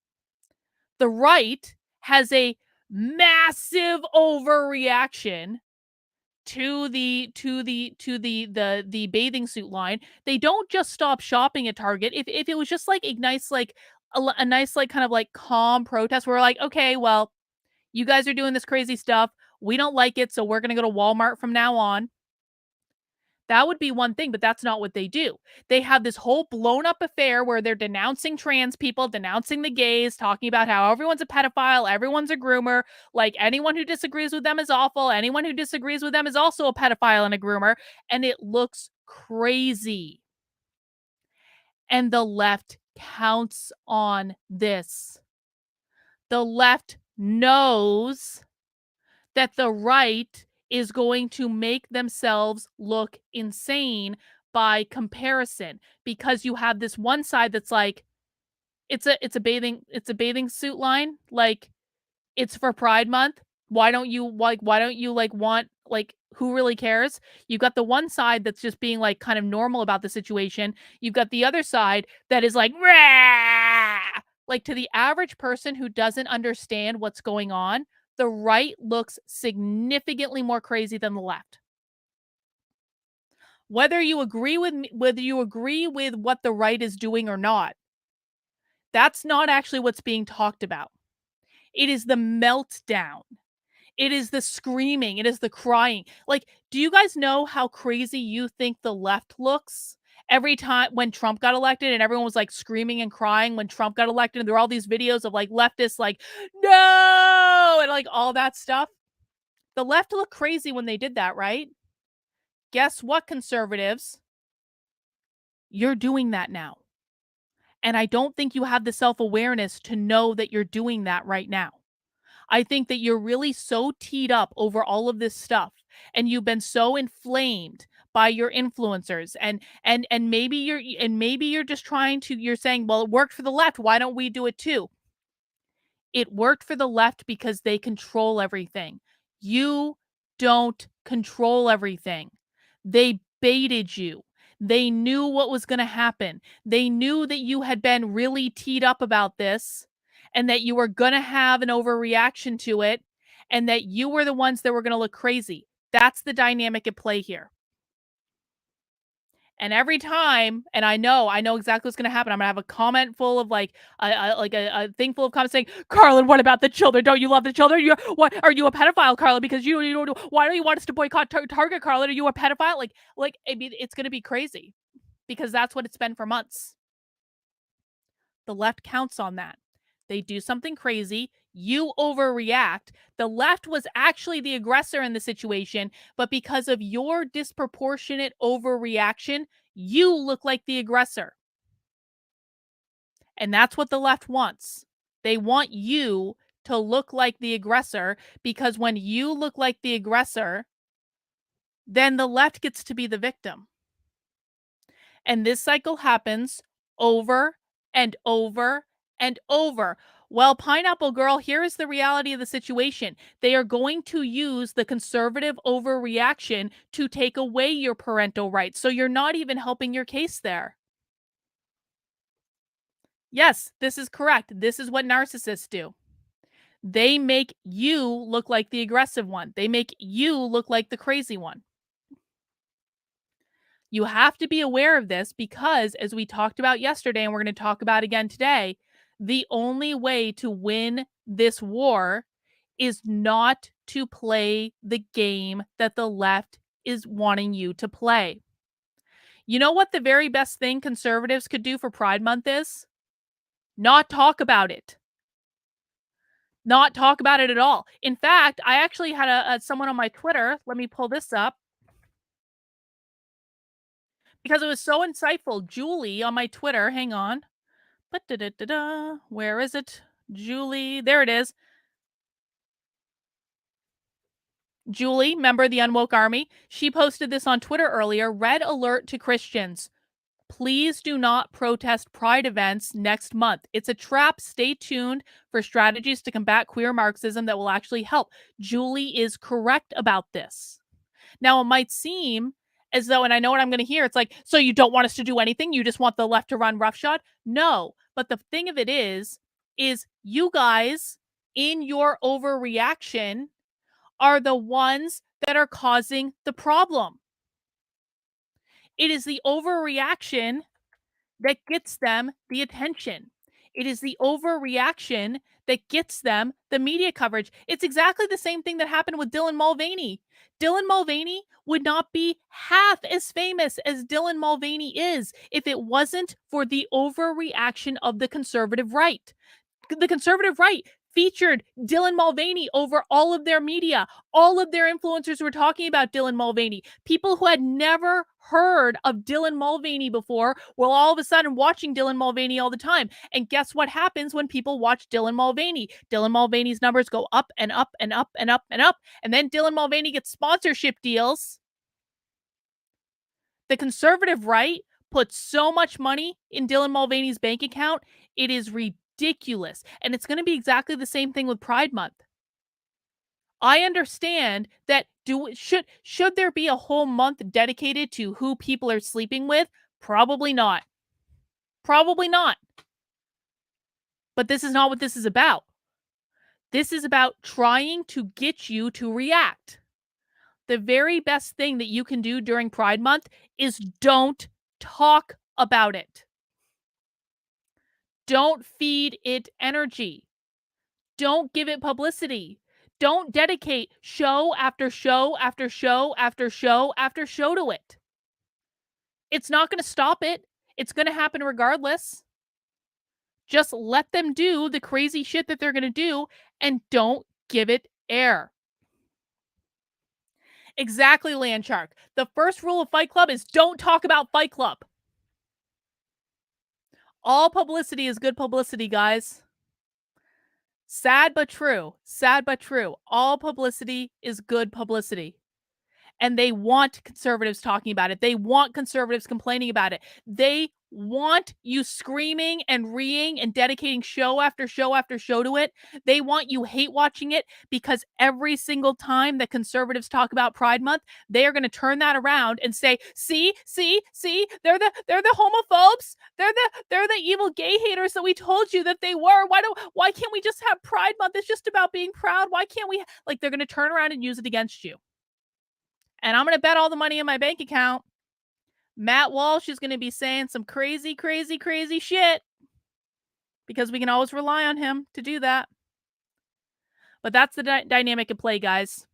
Speaker 1: The right has a massive overreaction to the bathing suit line. They don't just stop shopping at Target. If it was just like a nice like a nice like kind of like calm protest, where we're like, okay, well, you guys are doing this crazy stuff. We don't like it, so we're gonna go to Walmart from now on. That would be one thing, but that's not what they do. They have this whole blown up affair where they're denouncing trans people, denouncing the gays, talking about how everyone's a pedophile, everyone's a groomer, like anyone who disagrees with them is awful, anyone who disagrees with them is also a pedophile and a groomer, and it looks crazy. And the left counts on this. The left knows that the right is going to make themselves look insane by comparison, because you have this one side that's like, it's a bathing suit line, like it's for Pride Month. Why don't you want, like, who really cares? You've got the one side that's just being like kind of normal about the situation. You've got the other side that is like, rah! Like, to the average person who doesn't understand what's going on, the right looks significantly more crazy than the left. Whether you agree with what the right is doing or not, that's not actually what's being talked about. It is the meltdown. It is the screaming. It is the crying. Like, do you guys know how crazy you think the left looks? Every time when Trump got elected and everyone was like screaming and crying when Trump got elected, and there were all these videos of like leftists like, no, and like all that stuff. The left looked crazy when they did that, right? Guess what, conservatives? You're doing that now. And I don't think you have the self-awareness to know that you're doing that right now. I think that you're really so teed up over all of this stuff, and you've been so inflamed by your influencers, and maybe you're just you're saying, well, it worked for the left, why don't we do it too? It worked for the left because they control everything. You don't control everything. They baited you. They knew what was going to happen. They knew that you had been really teed up about this, and that you were going to have an overreaction to it, and that you were the ones that were going to look crazy. That's the dynamic at play here. And every time, and I know exactly what's going to happen. I'm going to have a comment full of like a thing full of comments saying, Carlin, what about the children? Don't you love the children? What, are you a pedophile, Carlin? Because why don't you want us to boycott Target, Carlin? Are you a pedophile? Like, I mean, it's going to be crazy, because that's what it's been for months. The left counts on that. They do something crazy. You overreact. The left was actually the aggressor in the situation, but because of your disproportionate overreaction, you look like the aggressor. And that's what the left wants. They want you to look like the aggressor, because when you look like the aggressor, then the left gets to be the victim. And this cycle happens over and over and over. Well, Pineapple Girl, here is the reality of the situation. They are going to use the conservative overreaction to take away your parental rights. So you're not even helping your case there. Yes, this is correct. This is what narcissists do. They make you look like the aggressive one. They make you look like the crazy one. You have to be aware of this, because as we talked about yesterday, and we're going to talk about again today, the only way to win this war is not to play the game that the left is wanting you to play. You know what the very best thing conservatives could do for Pride Month is? Not talk about it. Not talk about it at all. In fact, I actually had someone on my Twitter. Let me pull this up, because it was so insightful. Julie on my Twitter, hang on. Where is it? Julie, there it is. Julie, member of the Unwoke Army, she posted this on Twitter earlier. Red alert to Christians. Please do not protest Pride events next month. It's a trap. Stay tuned for strategies to combat queer Marxism that will actually help. Julie is correct about this. Now, it might seem as though, and I know what I'm going to hear, it's like, so you don't want us to do anything? You just want the left to run roughshod? No. But the thing of it is you guys in your overreaction are the ones that are causing the problem. It is the overreaction that gets them the attention. It is the overreaction that gets them the media coverage. It's exactly the same thing that happened with Dylan Mulvaney. Dylan Mulvaney would not be half as famous as Dylan Mulvaney is if it wasn't for the overreaction of the conservative right. The conservative right featured Dylan Mulvaney over all of their media. All of their influencers were talking about Dylan Mulvaney. People who had never heard of Dylan Mulvaney before were all of a sudden watching Dylan Mulvaney all the time. And guess what happens when people watch Dylan Mulvaney? Dylan Mulvaney's numbers go up and up and up and up and up. And then Dylan Mulvaney gets sponsorship deals. The conservative right puts so much money in Dylan Mulvaney's bank account, it is ridiculous. And it's going to be exactly the same thing with Pride Month. I understand that should there be a whole month dedicated to who people are sleeping with? Probably not. Probably not. But this is not what this is about. This is about trying to get you to react. The very best thing that you can do during Pride Month is don't talk about it. Don't feed it energy. Don't give it publicity. Don't dedicate show after show after show after show after show to it. It's not going to stop it. It's going to happen regardless. Just let them do the crazy shit that they're going to do and don't give it air. Exactly, Landshark. The first rule of Fight Club is don't talk about Fight Club. All publicity is good publicity, guys. Sad but true. Sad but true. All publicity is good publicity. And they want conservatives talking about it. They want conservatives complaining about it. They want you screaming and reeing and dedicating show after show after show to it. They want you hate watching it because every single time that conservatives talk about Pride Month, they are going to turn that around and say, see, they're the homophobes. They're the evil gay haters that we told you that they were. Why can't we just have Pride Month? It's just about being proud. Why can't we? Like, they're going to turn around and use it against you. And I'm going to bet all the money in my bank account Matt Walsh is going to be saying some crazy, crazy, crazy shit because we can always rely on him to do that. But that's the dynamic at play, guys.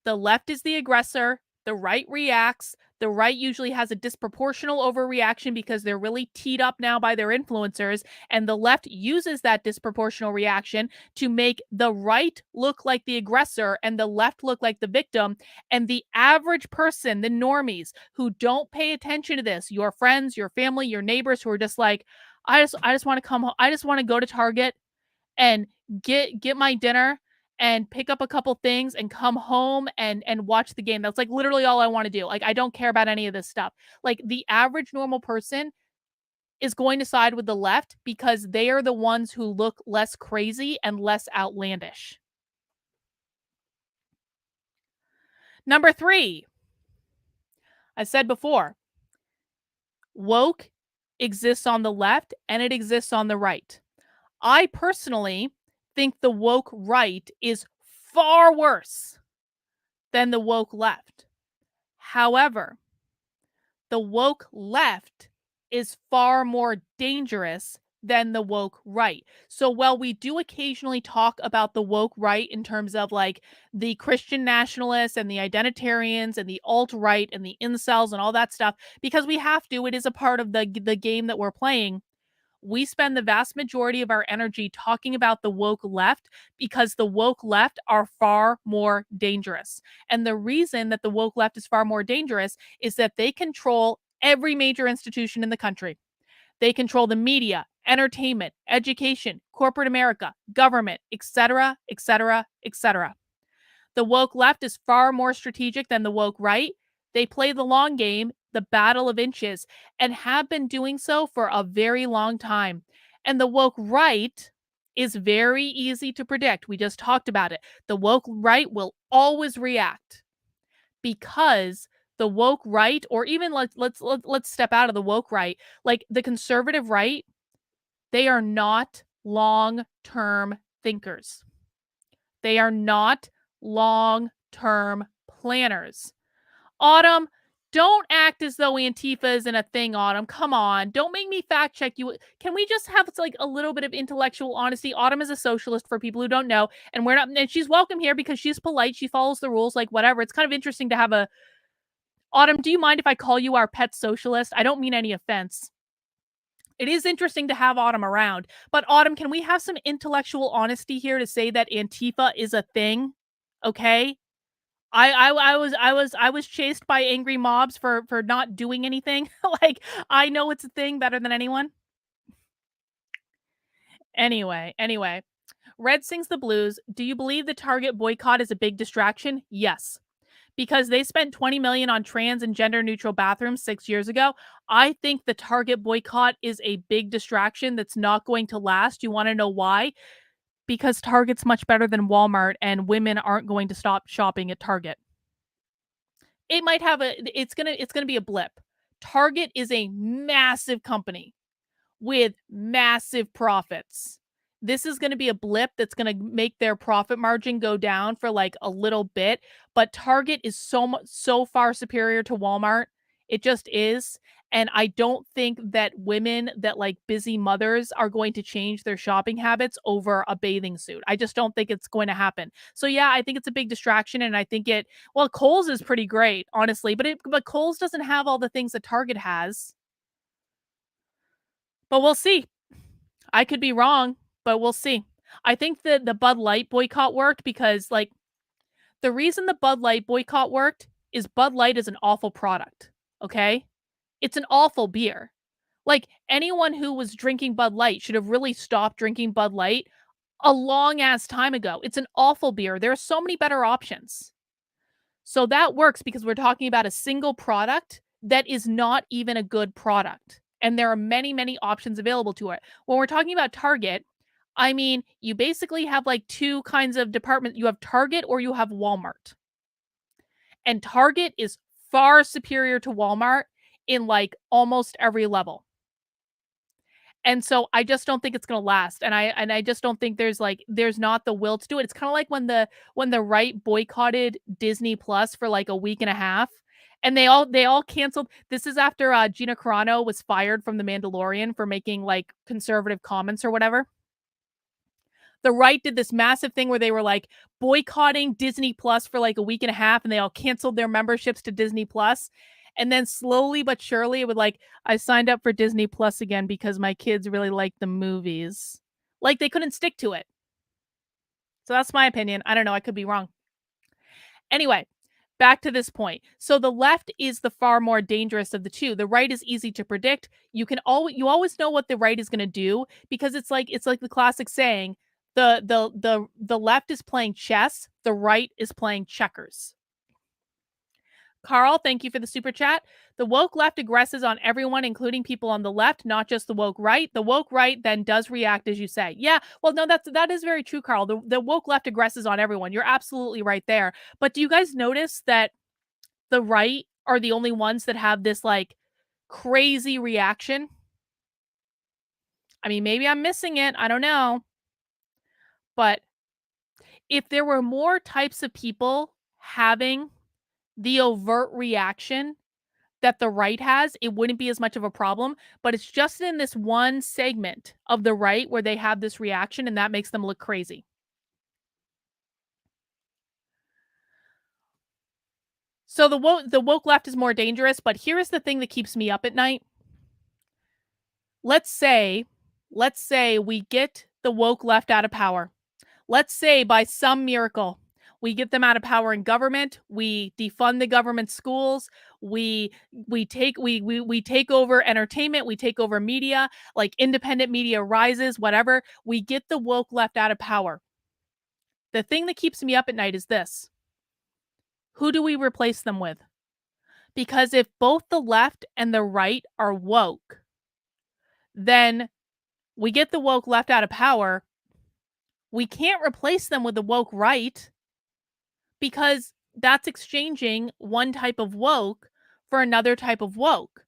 Speaker 1: The left is the aggressor. The right reacts. The right usually has a disproportional overreaction because they're really teed up now by their influencers. And the left uses that disproportional reaction to make the right look like the aggressor and the left look like the victim. And the average person, the normies who don't pay attention to this, your friends, your family, your neighbors who are just like, I just want to come home. I just want to go to Target and get my dinner and pick up a couple things and come home and watch the game. That's like literally all I want to do. Like, I don't care about any of this stuff. Like, the average normal person is going to side with the left because they are the ones who look less crazy and less outlandish. Number 3, I said before, woke exists on the left and it exists on the right. I personally think the woke right is far worse than the woke left. However, the woke left is far more dangerous than the woke right. So while we do occasionally talk about the woke right in terms of like the Christian nationalists and the identitarians and the alt-right and the incels and all that stuff, because we have to, it is a part of the game that we're playing. We spend the vast majority of our energy talking about the woke left because the woke left are far more dangerous. And the reason that the woke left is far more dangerous is that they control every major institution in the country. They control the media, entertainment, education, corporate America, government, etc., etc., etc. The woke left is far more strategic than the woke right. They play the long game, the battle of inches, and have been doing so for a very long time. And the woke right is very easy to predict. We just talked about it. The woke right will always react because the woke right, or even let's step out of the woke right, like the conservative right, they are not long-term thinkers. They are not long-term planners. Autumn, don't act as though Antifa isn't a thing, Autumn. Come on. Don't make me fact check you. Can we just have like a little bit of intellectual honesty? Autumn is a socialist for people who don't know, and we're not, and she's welcome here because she's polite. She follows the rules, like whatever. It's kind of interesting to have a Autumn, do you mind if I call you our pet socialist? I don't mean any offense. It is interesting to have Autumn around, but Autumn, can we have some intellectual honesty here to say that Antifa is a thing? Okay? I was chased by angry mobs for not doing anything. Like, I know it's a thing better than anyone. Anyway, Red sings the blues. Do you believe the Target boycott is a big distraction? Yes. Because they spent $20 million on trans and gender neutral bathrooms 6 years ago. I think the Target boycott is a big distraction that's not going to last. You want to know why? Because Target's much better than Walmart and women aren't going to stop shopping at Target. It might have it's going to be a blip. Target is a massive company with massive profits. This is going to be a blip that's going to make their profit margin go down for like a little bit, but Target is so far superior to Walmart. It just is. And I don't think that women that like busy mothers are going to change their shopping habits over a bathing suit. I just don't think it's going to happen. So yeah, I think it's a big distraction, and I think Kohl's is pretty great, honestly, but Kohl's doesn't have all the things that Target has. But we'll see. I could be wrong, but we'll see. I think that the Bud Light boycott worked because, like, the reason the Bud Light boycott worked is Bud Light is an awful product, okay? It's an awful beer. Like, anyone who was drinking Bud Light should have really stopped drinking Bud Light a long-ass time ago. It's an awful beer. There are so many better options. So that works because we're talking about a single product that is not even a good product. And there are many, many options available to it. When we're talking about Target, I mean, you basically have like two kinds of department. You have Target or you have Walmart. And Target is far superior to Walmart in like almost every level. And so I just don't think it's going to last. And I just don't think there's not the will to do it. It's kind of like when the right boycotted Disney Plus for like a week and a half. And they all canceled. This is after Gina Carano was fired from The Mandalorian for making like conservative comments or whatever. The right did this massive thing where they were like boycotting Disney Plus for like a week and a half, and they all canceled their memberships to Disney Plus. And then slowly but surely it would like, I signed up for Disney Plus again because my kids really like the movies. Like, they couldn't stick to it. So that's my opinion. I don't know. I could be wrong. Anyway, back to this point. So the left is the far more dangerous of the two. The right is easy to predict. You always know what the right is going to do, because it's like the classic saying, the left is playing chess, the right is playing checkers. Carl, thank you for the super chat. The woke left aggresses on everyone, including people on the left, not just the woke right. The woke right then does react, as you say. Yeah, well, no, that is very true, Carl. The woke left aggresses on everyone. You're absolutely right there. But do you guys notice that the right are the only ones that have this like crazy reaction? I mean, maybe I'm missing it. I don't know. But if there were more types of people having the overt reaction that the right has, it wouldn't be as much of a problem. But it's just in this one segment of the right where they have this reaction, and that makes them look crazy. So the woke left is more dangerous, but here is the thing that keeps me up at night. Let's say we get the woke left out of power. Let's say by some miracle, we get them out of power in government. We defund the government schools. We take over entertainment. We take over media, like independent media rises, whatever. We get the woke left out of power. The thing that keeps me up at night is this. Who do we replace them with? Because if both the left and the right are woke, then we get the woke left out of power. We can't replace them with the woke right, because that's exchanging one type of woke for another type of woke.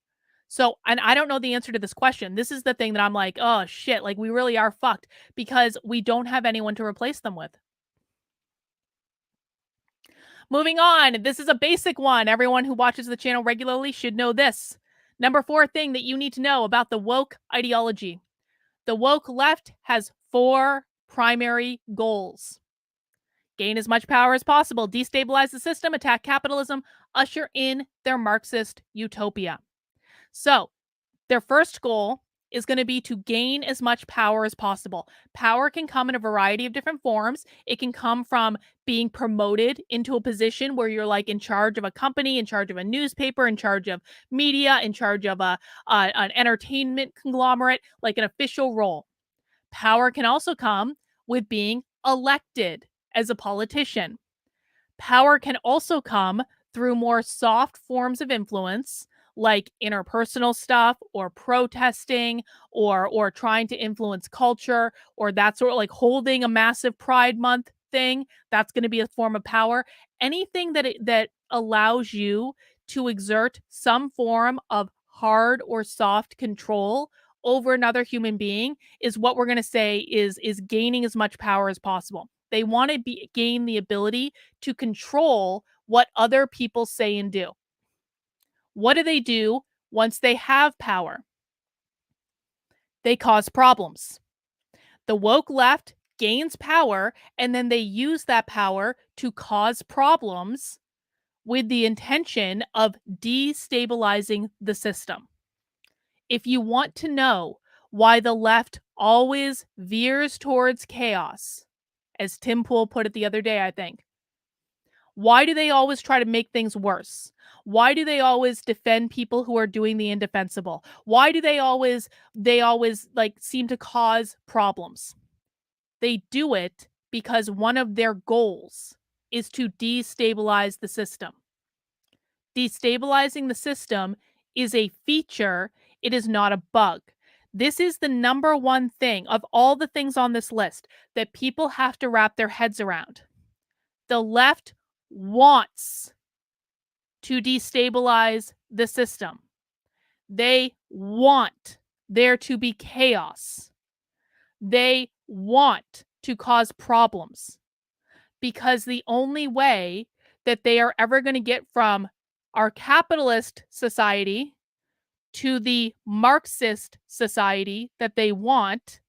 Speaker 1: So, and I don't know the answer to this question. This is the thing that I'm like, oh shit, like we really are fucked, because we don't have anyone to replace them with. Moving on. This is a basic one. Everyone who watches the channel regularly should know this. Number 4 thing that you need to know about the woke ideology. The woke left has 4 primary goals. Gain as much power as possible, destabilize the system, attack capitalism, usher in their Marxist utopia. So, their first goal is going to be to gain as much power as possible. Power can come in a variety of different forms. It can come from being promoted into a position where you're like in charge of a company, in charge of a newspaper, in charge of media, in charge of an entertainment conglomerate, like an official role. Power can also come with being elected as a politician. Power can also come through more soft forms of influence, like interpersonal stuff or protesting or trying to influence culture, or that sort of like holding a massive Pride Month thing. That's going to be a form of power. Anything that allows you to exert some form of hard or soft control over another human being is what we're going to say is gaining as much power as possible. They want to gain the ability to control what other people say and do. What do they do once they have power? They cause problems. The woke left gains power, and then they use that power to cause problems with the intention of destabilizing the system. If you want to know why the left always veers towards chaos, as Tim Pool put it the other day, I think. Why do they always try to make things worse? Why do they always defend people who are doing the indefensible? Why do they always like seem to cause problems? They do it because one of their goals is to destabilize the system. Destabilizing the system is a feature, it is not a bug. This is the number one thing of all the things on this list that people have to wrap their heads around. The left wants to destabilize the system. They want there to be chaos. They want to cause problems, because the only way that they are ever going to get from our capitalist society to the Marxist society that they want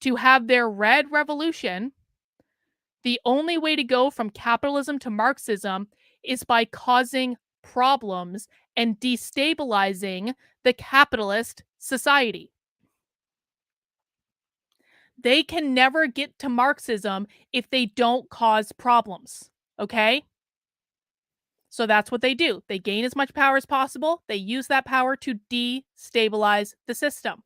Speaker 1: to have their red revolution, the only way to go from capitalism to Marxism is by causing problems and destabilizing the capitalist society. They can never get to Marxism if they don't cause problems, okay? So that's what they do. They gain as much power as possible. They use that power to destabilize the system.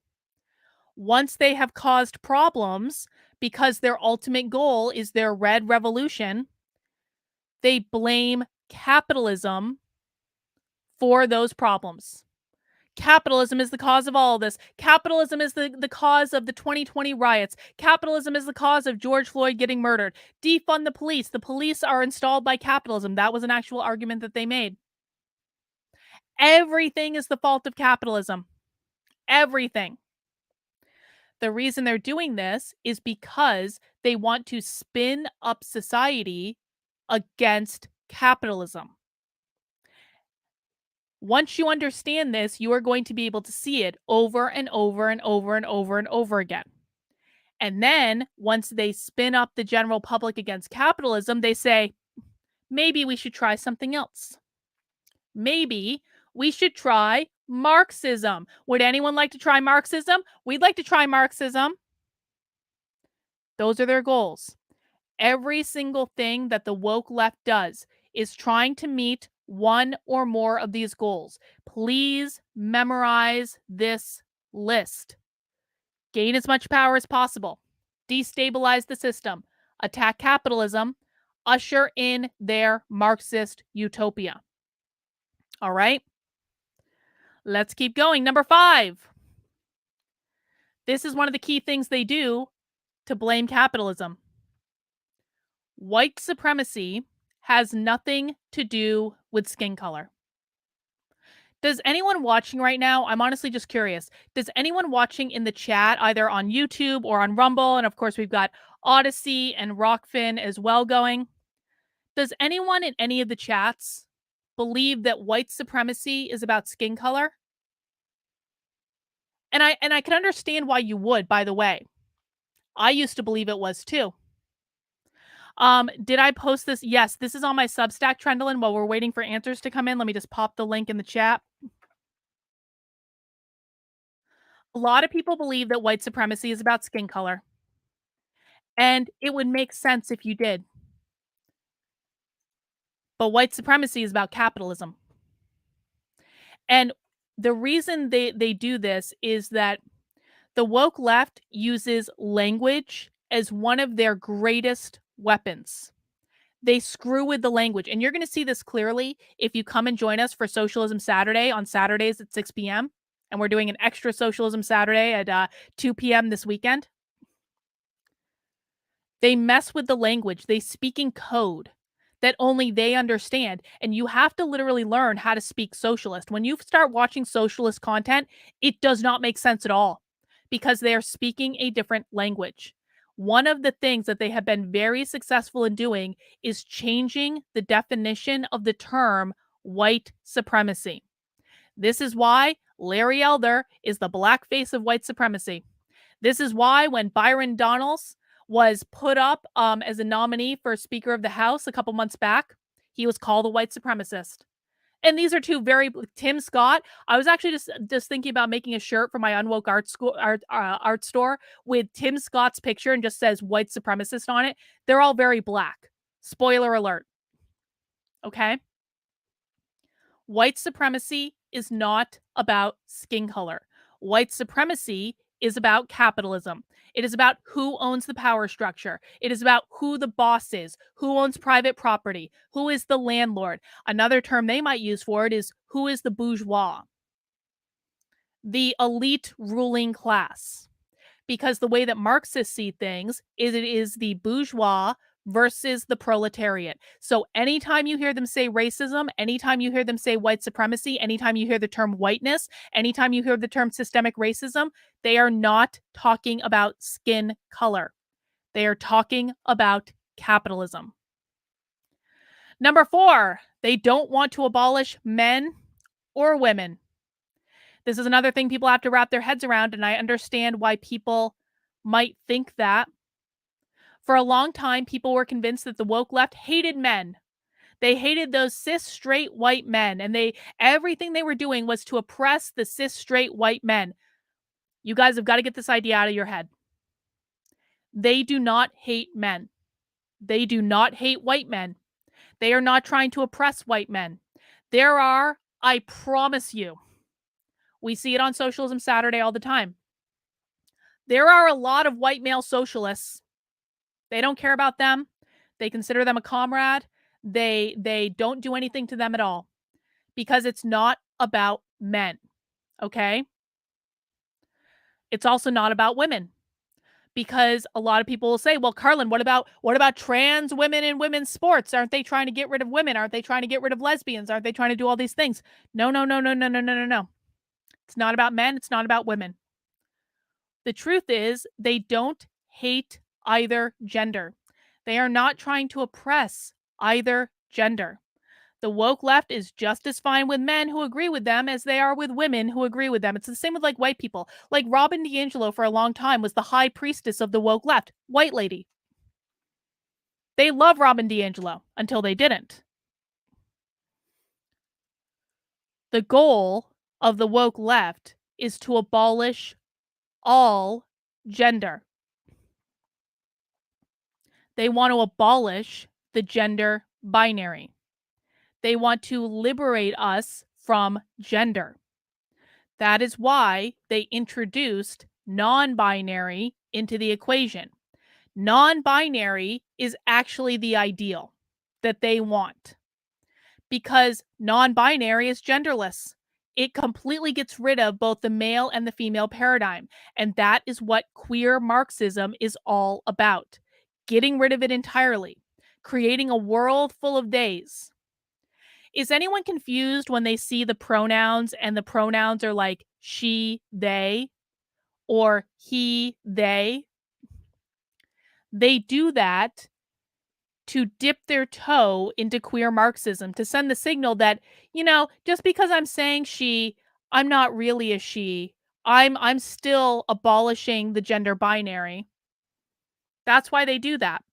Speaker 1: Once they have caused problems, because their ultimate goal is their red revolution, they blame capitalism for those problems. Capitalism is the cause of all of this. Capitalism is the cause of the 2020 riots. Capitalism is the cause of George Floyd getting murdered. Defund the police. The police are installed by capitalism. That was an actual argument that they made. Everything is the fault of capitalism. Everything. The reason they're doing this is because they want to spin up society against capitalism. Once you understand this, you are going to be able to see it over and over and over and over and over again. And then once they spin up the general public against capitalism, they say, maybe we should try something else. Maybe we should try Marxism. Would anyone like to try Marxism? We'd like to try Marxism. Those are their goals. Every single thing that the woke left does is trying to meet one or more of these goals. Please memorize this list. Gain as much power as possible. Destabilize the system. Attack capitalism. Usher in their Marxist utopia. All right? Let's keep going. Number 5. This is one of the key things they do to blame capitalism. White supremacy has nothing to do with skin color. Does anyone watching right now, I'm honestly just curious, does anyone watching in the chat, either on YouTube or on Rumble, and of course we've got Odyssey and Rockfin as well going, Does anyone in any of the chats believe that white supremacy is about skin color? And I can understand why you would, by the way. I used to believe it was too. Did I post this? Yes, this is on my Substack, Trendlin. While we're waiting for answers to come in, let me just pop the link in the chat. A lot of people believe that white supremacy is about skin color. And it would make sense if you did. But white supremacy is about capitalism. And the reason they do this is that the woke left uses language as one of their greatest weapons. They screw with the language. And you're going to see this clearly if you come and join us for Socialism Saturday on Saturdays at 6 p.m. And we're doing an extra Socialism Saturday at 2 p.m. this weekend. They mess with the language. They speak in code that only they understand. And you have to literally learn how to speak socialist. When you start watching socialist content, it does not make sense at all because they are speaking a different language. One of the things that they have been very successful in doing is changing the definition of the term white supremacy. This is why Larry Elder is the black face of white supremacy. This is why when Byron Donalds was put up as a nominee for Speaker of the House a couple months back, he was called a white supremacist. And these are two very Tim Scott. I was actually just thinking about making a shirt for my Unwoke art store with Tim Scott's picture and just says white supremacist on it. They're all very black. Spoiler alert. Okay? White supremacy is not about skin color. White supremacy is about capitalism. It is about who owns the power structure. It is about who the boss is, who owns private property, who is the landlord. Another term they might use for it is who is the bourgeois, the elite ruling class. Because the way that Marxists see things is it is the bourgeois versus the proletariat. So anytime you hear them say racism, anytime you hear them say white supremacy, anytime you hear the term whiteness, anytime you hear the term systemic racism, they are not talking about skin color. They are talking about capitalism. Number 4, they don't want to abolish men or women. This is another thing people have to wrap their heads around, and I understand why people might think that. For a long time, people were convinced that the woke left hated men. They hated those cis straight white men, and everything they were doing was to oppress the cis straight white men. You guys have got to get this idea out of your head. They do not hate men. They do not hate white men. They are not trying to oppress white men. There are, I promise you, we see it on Socialism Saturday all the time. There are a lot of white male socialists. They don't care about them. They consider them a comrade. They don't do anything to them at all because it's not about men. Okay? It's also not about women because a lot of people will say, well, Carlin, what about trans women in women's sports? Aren't they trying to get rid of women? Aren't they trying to get rid of lesbians? Aren't they trying to do all these things? No. It's not about men. It's not about women. The truth is they don't hate either gender. They are not trying to oppress either gender. The woke left is just as fine with men who agree with them as they are with women who agree with them. It's the same with like white people. Like Robin DiAngelo for a long time was the high priestess of the woke left. White lady. They love Robin DiAngelo until they didn't. The goal of the woke left is to abolish all gender. They want to abolish the gender binary. They want to liberate us from gender. That is why they introduced non-binary into the equation. Non-binary is actually the ideal that they want because non-binary is genderless. It completely gets rid of both the male and the female paradigm. And that is what queer Marxism is all about. Getting rid of it entirely. Creating a world full of theys. Is anyone confused when they see the pronouns and the pronouns are like she, they, or he, they? They do that to dip their toe into queer Marxism, to send the signal that, just because I'm saying she, I'm not really a she. I'm still abolishing the gender binary. That's why they do that.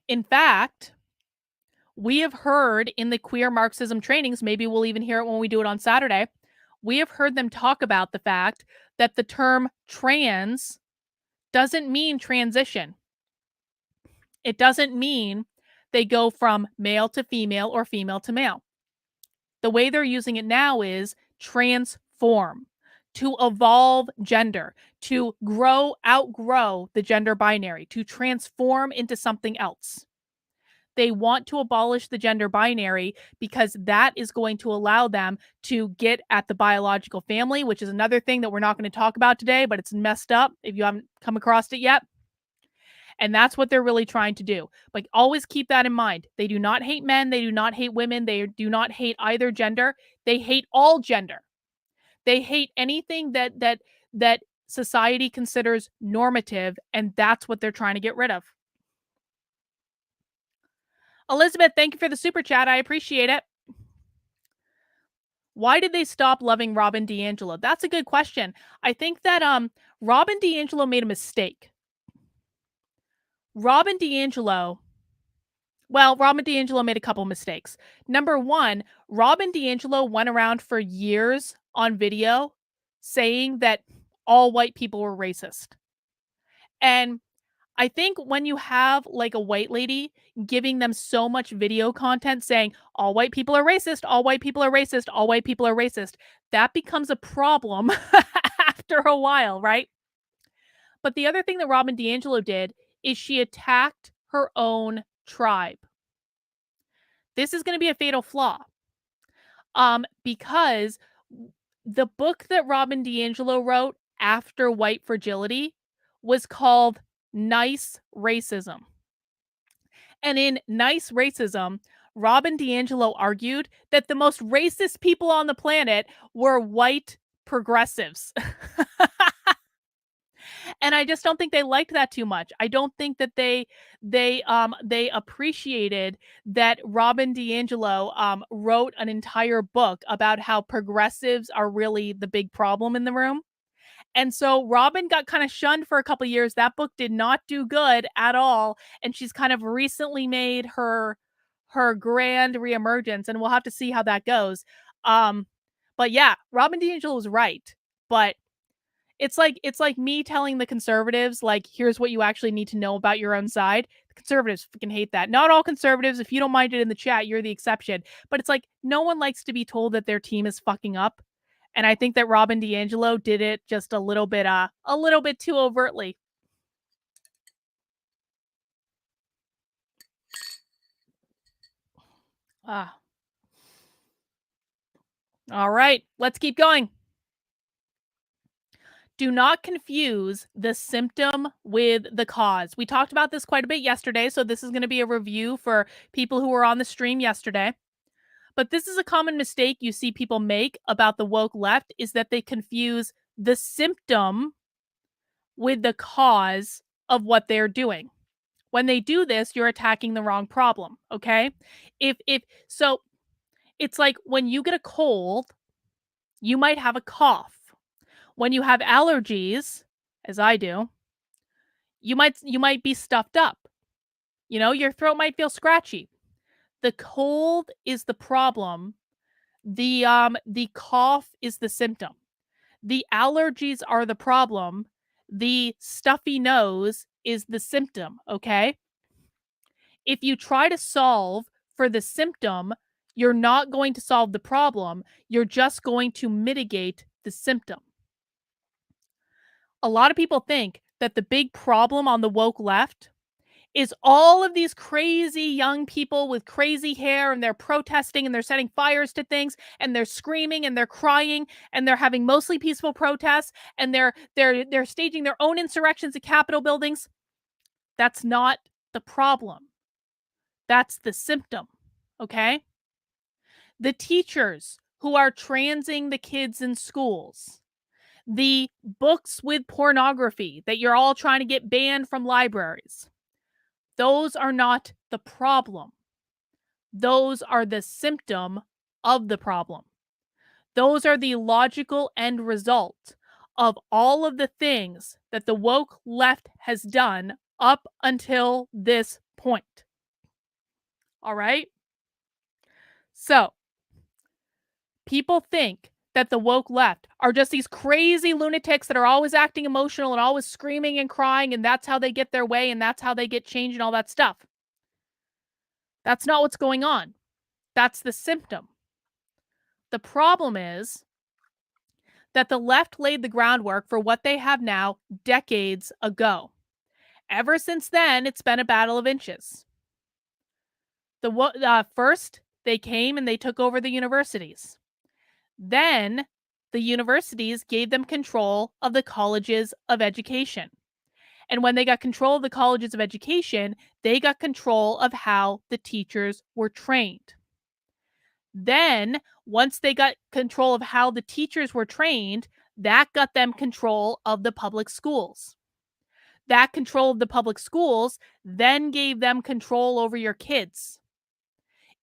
Speaker 1: In fact, we have heard in the queer Marxism trainings, maybe we'll even hear it when we do it on Saturday, we have heard them talk about the fact that the term trans doesn't mean transition. It doesn't mean they go from male to female or female to male. The way they're using it now is transform, to evolve gender, to outgrow the gender binary, to transform into something else. They want to abolish the gender binary because that is going to allow them to get at the biological family, which is another thing that we're not going to talk about today, but it's messed up if you haven't come across it yet. And that's what they're really trying to do. Like, always keep that in mind. They do not hate men. They do not hate women. They do not hate either gender. They hate all gender. They hate anything that society considers normative, and that's what they're trying to get rid of. Elizabeth, thank you for the super chat. I appreciate it. Why did they stop loving Robin DiAngelo? That's a good question. I think that Robin DiAngelo made a mistake. Robin DiAngelo made a couple mistakes. Number one, Robin DiAngelo went around for years on video saying that all white people were racist. And I think when you have like a white lady giving them so much video content saying all white people are racist, all white people are racist, all white people are racist, that becomes a problem after a while, right? But the other thing that Robin DiAngelo did is she attacked her own tribe. This is going to be a fatal flaw. Because the book that Robin DiAngelo wrote after White Fragility was called Nice Racism. And in Nice Racism, Robin DiAngelo argued that the most racist people on the planet were white progressives. And I just don't think they liked that too much. I don't think that they appreciated that Robin DiAngelo wrote an entire book about how progressives are really the big problem in the room. And so Robin got kind of shunned for a couple of years. That book did not do good at all. And she's kind of recently made her grand reemergence, and we'll have to see how that goes. But yeah, Robin DiAngelo was right. But it's like me telling the conservatives, like, here's what you actually need to know about your own side. The conservatives fucking hate that. Not all conservatives. If you don't mind it in the chat, you're the exception. But it's like, no one likes to be told that their team is fucking up. And I think that Robin DiAngelo did it just a little bit too overtly. All right, let's keep going. Do not confuse the symptom with the cause. We talked about this quite a bit yesterday, so this is going to be a review for people who were on the stream yesterday. But this is a common mistake you see people make about the woke left, is that they confuse the symptom with the cause of what they're doing. When they do this, you're attacking the wrong problem, okay? So it's like when you get a cold, you might have a cough. When you have allergies, as I do, you might be stuffed up. You know, your throat might feel scratchy. The cold is the problem. The cough is the symptom. The allergies are the problem. The stuffy nose is the symptom, okay? If you try to solve for the symptom, you're not going to solve the problem. You're just going to mitigate the symptom. A lot of people think that the big problem on the woke left is all of these crazy young people with crazy hair, and they're protesting and they're setting fires to things, and they're screaming and they're crying and they're having mostly peaceful protests, and they're staging their own insurrections at Capitol buildings. That's not the problem. That's the symptom, okay? The teachers who are transing the kids in schools, The books with pornography that you're all trying to get banned from libraries, those are not the problem. Those are the symptom of the problem. Those are the logical end result of all of the things that the woke left has done up until this point. All right? So, people think that the woke left are just these crazy lunatics that are always acting emotional and always screaming and crying, and that's how they get their way and that's how they get change and all that stuff. That's not what's going on. That's the symptom. The problem is that the left laid the groundwork for what they have now decades ago. Since then, it's been a battle of inches. First, they came and they took over the universities. Then, the universities gave them control of the colleges of education. And when they got control of the colleges of education, they got control of how the teachers were trained. Then, once they got control of how the teachers were trained, that got them control of the public schools. That control of the public schools then gave them control over your kids.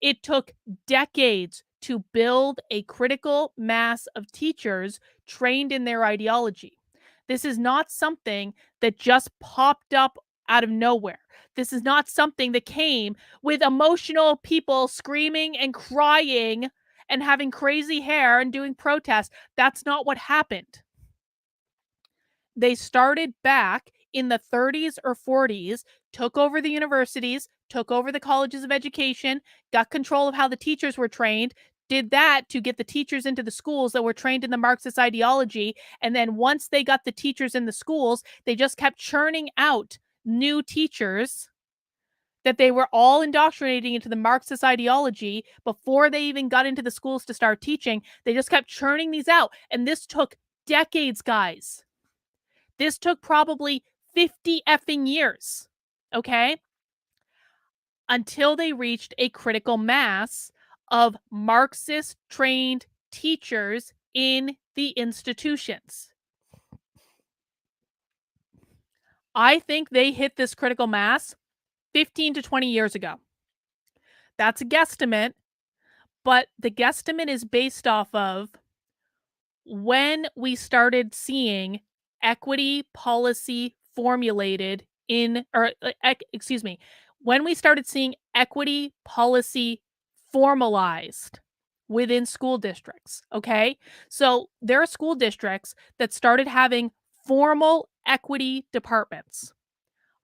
Speaker 1: It took decades to build a critical mass of teachers trained in their ideology. This is not something that just popped up out of nowhere. This is not something that came with emotional people screaming and crying and having crazy hair and doing protests. That's not what happened. They started back in the 30s or 40s, took over the universities, took over the colleges of education, got control of how the teachers were trained, did that to get the teachers into the schools that were trained in the Marxist ideology. And then once they got the teachers in the schools, they just kept churning out new teachers that they were all indoctrinating into the Marxist ideology before they even got into the schools to start teaching. They just kept churning these out. And this took decades, guys. This took probably 50 effing years, okay? Until they reached a critical mass of Marxist-trained teachers in the institutions. I think they hit this critical mass 15 to 20 years ago. That's a guesstimate, but the guesstimate is based off of when we started seeing equity policy formulated when we started seeing equity policy formalized within school districts, okay? So there are school districts that started having formal equity departments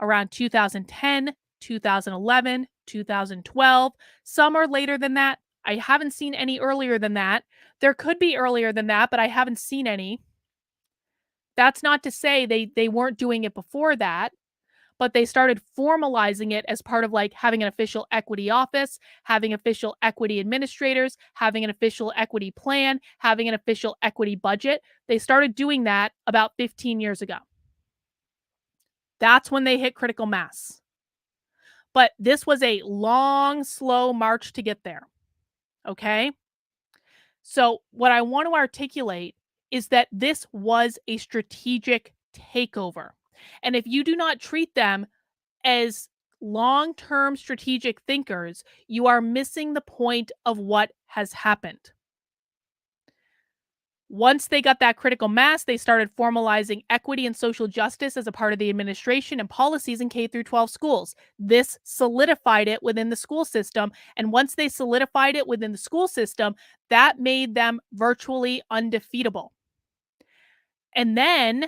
Speaker 1: around 2010, 2011, 2012. Some are later than that. I haven't seen any earlier than that. There could be earlier than that, but I haven't seen any. That's not to say they weren't doing it before that, but they started formalizing it as part of like having an official equity office, having official equity administrators, having an official equity plan, having an official equity budget. They started doing that about 15 years ago. That's when they hit critical mass. But this was a long, slow march to get there. Okay? So what I want to articulate is that this was a strategic takeover. And if you do not treat them as long-term strategic thinkers, you are missing the point of what has happened. Once they got that critical mass, they started formalizing equity and social justice as a part of the administration and policies in K through 12 schools. This solidified it within the school system. And once they solidified it within the school system, that made them virtually undefeatable. And then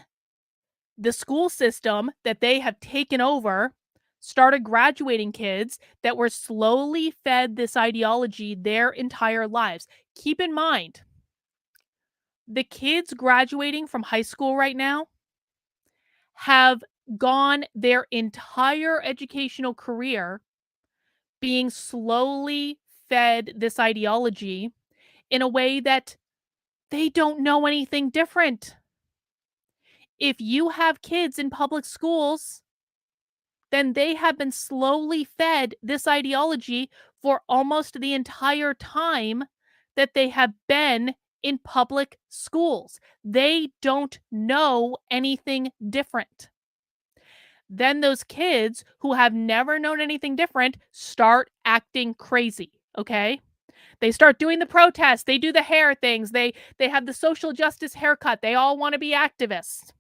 Speaker 1: the school system that they have taken over started graduating kids that were slowly fed this ideology their entire lives. Keep in mind, the kids graduating from high school right now have gone their entire educational career being slowly fed this ideology in a way that they don't know anything different. If you have kids in public schools, then they have been slowly fed this ideology for almost the entire time that they have been in public schools. They don't know anything different. Then those kids who have never known anything different start acting crazy, okay? They start doing the protests, they do the hair things, they have the social justice haircut, they all want to be activists.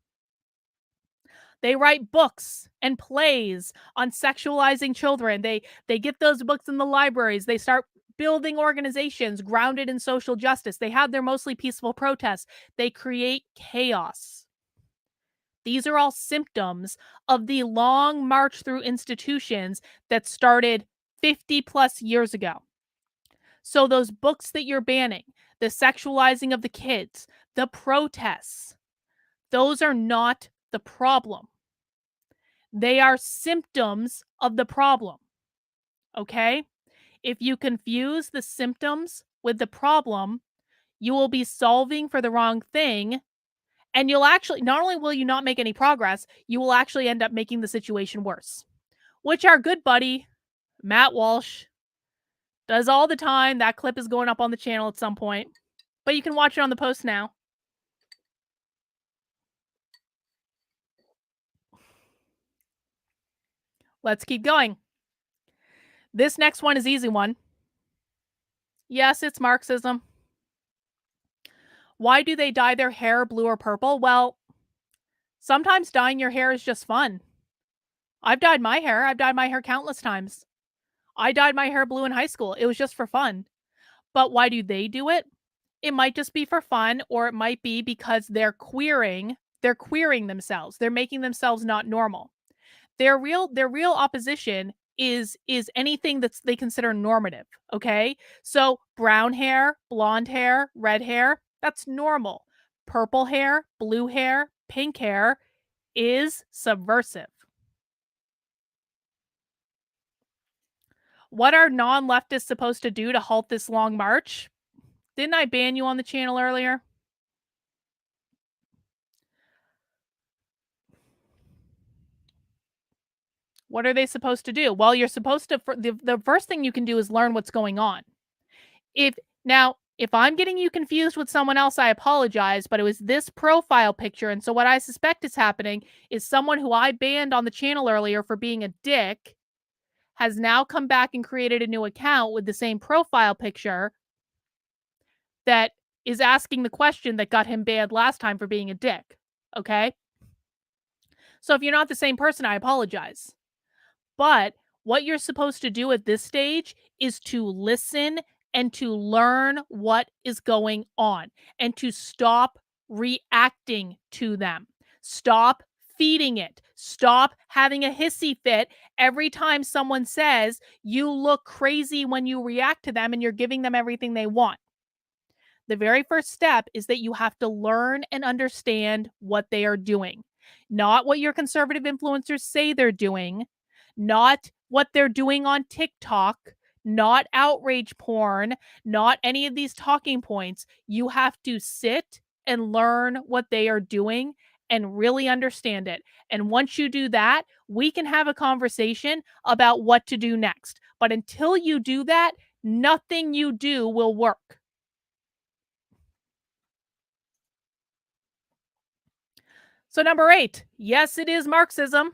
Speaker 1: They write books and plays on sexualizing children. They get those books in the libraries. They start building organizations grounded in social justice. They have their mostly peaceful protests. They create chaos. These are all symptoms of the long march through institutions that started 50 plus years ago. So those books that you're banning, the sexualizing of the kids, the protests, those are not the problem. They are symptoms of the problem. Okay? If you confuse the symptoms with the problem, you will be solving for the wrong thing. And you'll actually, not only will you not make any progress, you will actually end up making the situation worse. Which our good buddy, Matt Walsh, does all the time. That clip is going up on the channel at some point. But you can watch it on the post now. Let's keep going. This next one is easy one. Yes, it's Marxism. Why do they dye their hair blue or purple? Well, sometimes dyeing your hair is just fun. I've dyed my hair. I've dyed my hair countless times. I dyed my hair blue in high school. It was just for fun. But why do they do it? It might just be for fun, or it might be because they're queering themselves. They're making themselves not normal. Their real opposition is anything that's they consider normative, okay? So brown hair, blonde hair, red hair, that's normal. Purple hair, blue hair, pink hair is subversive. What are non-leftists supposed to do to halt this long march? Didn't I ban you on the channel earlier? What are they supposed to do? Well, you're supposed to, the first thing you can do is learn what's going on. If I'm getting you confused with someone else, I apologize, but it was this profile picture. And so what I suspect is happening is someone who I banned on the channel earlier for being a dick has now come back and created a new account with the same profile picture that is asking the question that got him banned last time for being a dick. Okay? So if you're not the same person, I apologize. But what you're supposed to do at this stage is to listen and to learn what is going on and to stop reacting to them. Stop feeding it. Stop having a hissy fit every time someone says you look crazy when you react to them and you're giving them everything they want. The very first step is that you have to learn and understand what they are doing, not what your conservative influencers say they're doing, not what they're doing on TikTok, not outrage porn, not any of these talking points. You have to sit and learn what they are doing and really understand it. And once you do that, we can have a conversation about what to do next. But until you do that, nothing you do will work. So number 8, yes, it is Marxism.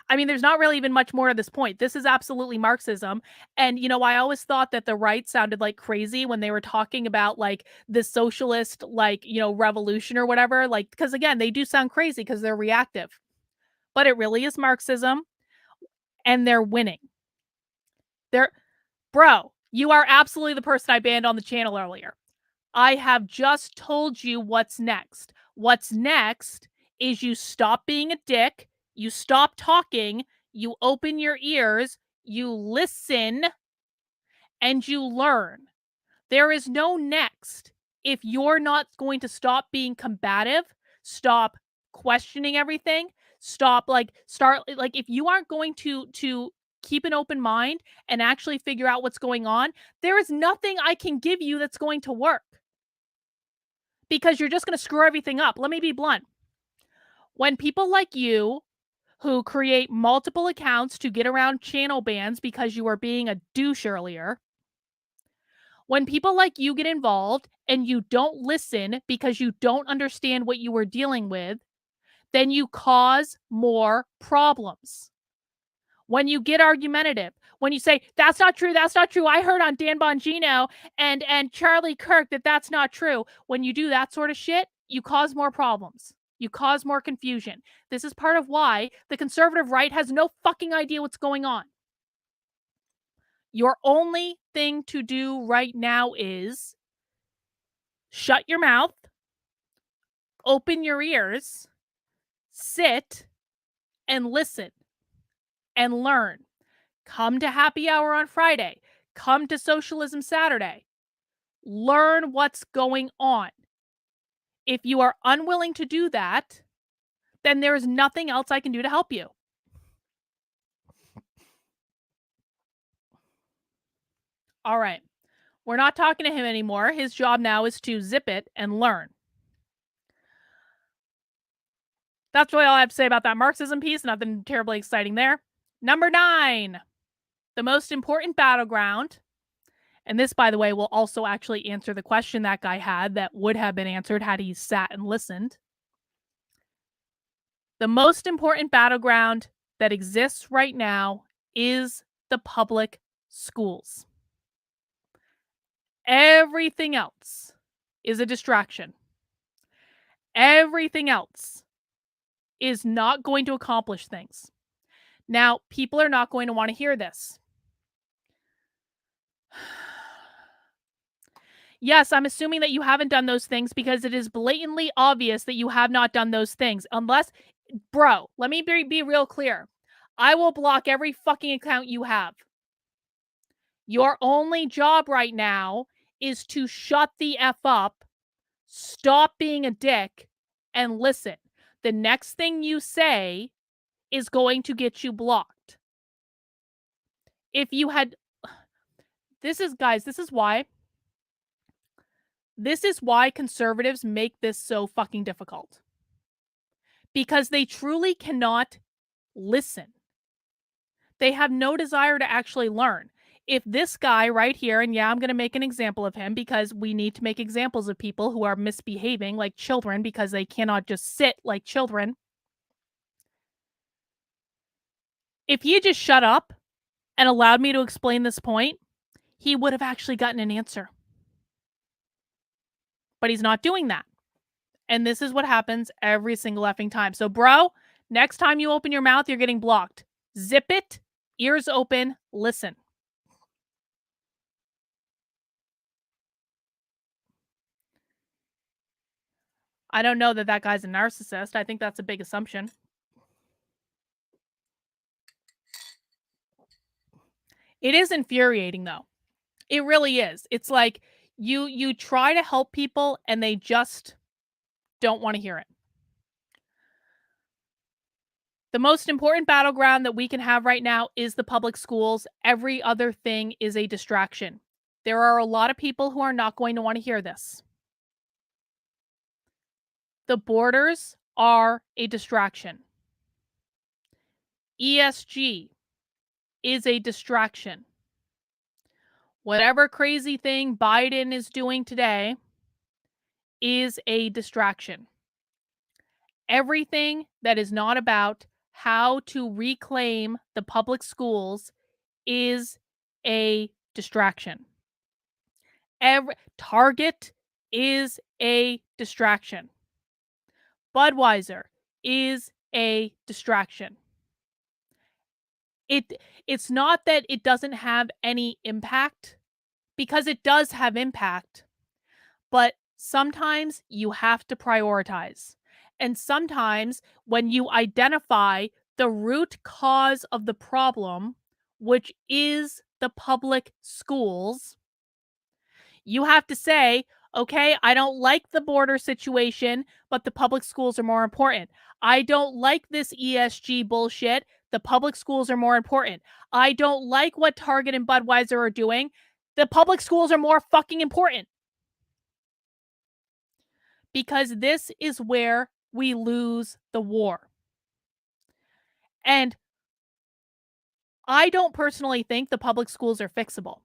Speaker 1: I mean, there's not really even much more to this point. This is absolutely Marxism. And, I always thought that the right sounded like crazy when they were talking about like the socialist, revolution or whatever, because again, they do sound crazy because they're reactive, but it really is Marxism and they're winning. Bro, you are absolutely the person I banned on the channel earlier. I have just told you what's next. What's next is you stop being a dick, you stop talking, you open your ears, you listen, and you learn. There is no next. If you're not going to stop being combative, stop questioning everything, if you aren't going to keep an open mind and actually figure out what's going on, there is nothing I can give you that's going to work. Because you're just going to screw everything up. Let me be blunt. When people like you, who create multiple accounts to get around channel bans because you were being a douche earlier, When people like you get involved and you don't listen because you don't understand what you were dealing with, then you cause more problems. When you get argumentative, when you say, that's not true, I heard on Dan Bongino and Charlie Kirk that that's not true. When you do that sort of shit, you cause more problems. You cause more confusion. This is part of why the conservative right has no fucking idea what's going on. Your only thing to do right now is shut your mouth, open your ears, sit, and listen and learn. Come to happy hour on Friday. Come to Socialism Saturday. Learn what's going on. If you are unwilling to do that, then there is nothing else I can do to help you. All right. We're not talking to him anymore. His job now is to zip it and learn. That's really all I have to say about that Marxism piece. Nothing terribly exciting there. Number 9, the most important battleground. And this, by the way, will also actually answer the question that guy had that would have been answered had he sat and listened. The most important battleground that exists right now is the public schools. Everything else is a distraction. Everything else is not going to accomplish things. Now, people are not going to want to hear this. Yes, I'm assuming that you haven't done those things because it is blatantly obvious that you have not done those things. Unless, bro, let me be real clear. I will block every fucking account you have. Your only job right now is to shut the F up, stop being a dick, and listen. The next thing you say is going to get you blocked. If you had... This is why conservatives make this so fucking difficult. Because they truly cannot listen. They have no desire to actually learn. If this guy right here, and yeah, I'm going to make an example of him because we need to make examples of people who are misbehaving like children because they cannot just sit like children. If he had just shut up and allowed me to explain this point, he would have actually gotten an answer. But he's not doing that. And this is what happens every single effing time. So, bro, next time you open your mouth, you're getting blocked. Zip it, ears open, listen. I don't know that guy's a narcissist. I think that's a big assumption. It is infuriating, though. It really is. It's like you try to help people and they just don't want to hear it. The most important battleground that we can have right now is the public schools. Every other thing is a distraction. There are a lot of people who are not going to want to hear this. The borders are a distraction. ESG is a distraction. Whatever crazy thing Biden is doing today is a distraction. Everything that is not about how to reclaim the public schools is a distraction. Target is a distraction. Budweiser is a distraction. It's not that it doesn't have any impact, because it does have impact, but sometimes you have to prioritize. And sometimes when you identify the root cause of the problem, which is the public schools, you have to say, okay, I don't like the border situation, but the public schools are more important. I don't like this ESG bullshit. The public schools are more important. I don't like what Target and Budweiser are doing. The public schools are more fucking important. Because this is where we lose the war. And I don't personally think the public schools are fixable.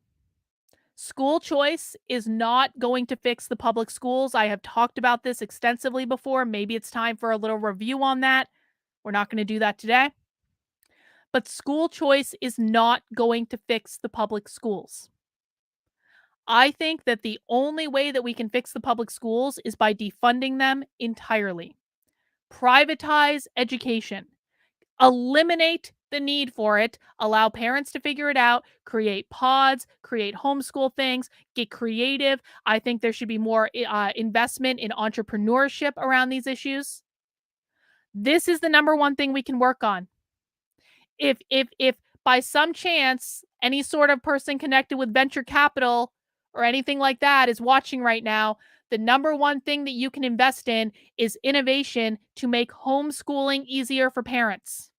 Speaker 1: School choice is not going to fix the public schools. I have talked about this extensively before. Maybe it's time for a little review on that. We're not going to do that today. But school choice is not going to fix the public schools. I think that the only way that we can fix the public schools is by defunding them entirely. Privatize education. Eliminate the need for it, allow parents to figure it out, create pods, create homeschool things, get creative. I think there should be more investment in entrepreneurship around these issues. This is the number one thing we can work on. If by some chance any sort of person connected with venture capital or anything like that is watching right now, the number one thing that you can invest in is innovation to make homeschooling easier for parents.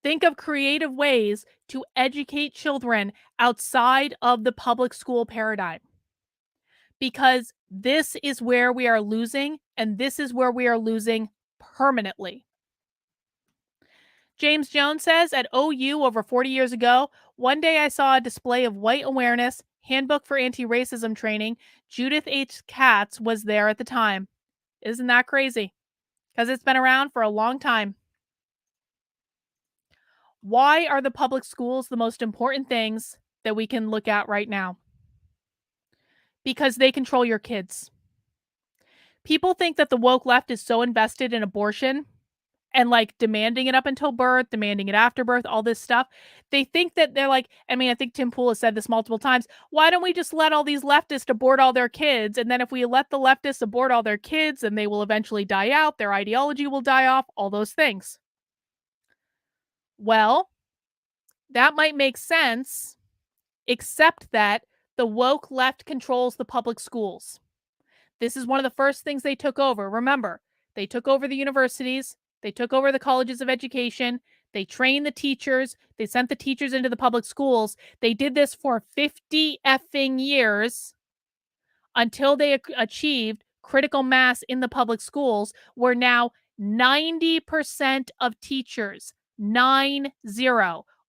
Speaker 1: Think of creative ways to educate children outside of the public school paradigm. Because this is where we are losing, and this is where we are losing permanently. James Jones says, at OU over 40 years ago, one day I saw a display of white awareness, handbook for anti-racism training. Judith H. Katz was there at the time. Isn't that crazy? Because it's been around for a long time. Why are the public schools the most important things that we can look at right now? Because they control your kids. People think that the woke left is so invested in abortion and like demanding it up until birth, demanding it after birth, all this stuff. They think that they're like, I mean, I think Tim Pool has said this multiple times. Why don't we just let all these leftists abort all their kids? And then if we let the leftists abort all their kids, then they will eventually die out. Their ideology will die off, all those things. Well, that might make sense, except that the woke left controls the public schools. This is one of the first things they took over. Remember, they took over the universities, they took over the colleges of education, they trained the teachers, they sent the teachers into the public schools. They did this for 50 effing years until they achieved critical mass in the public schools, where now 90% of teachers, 90,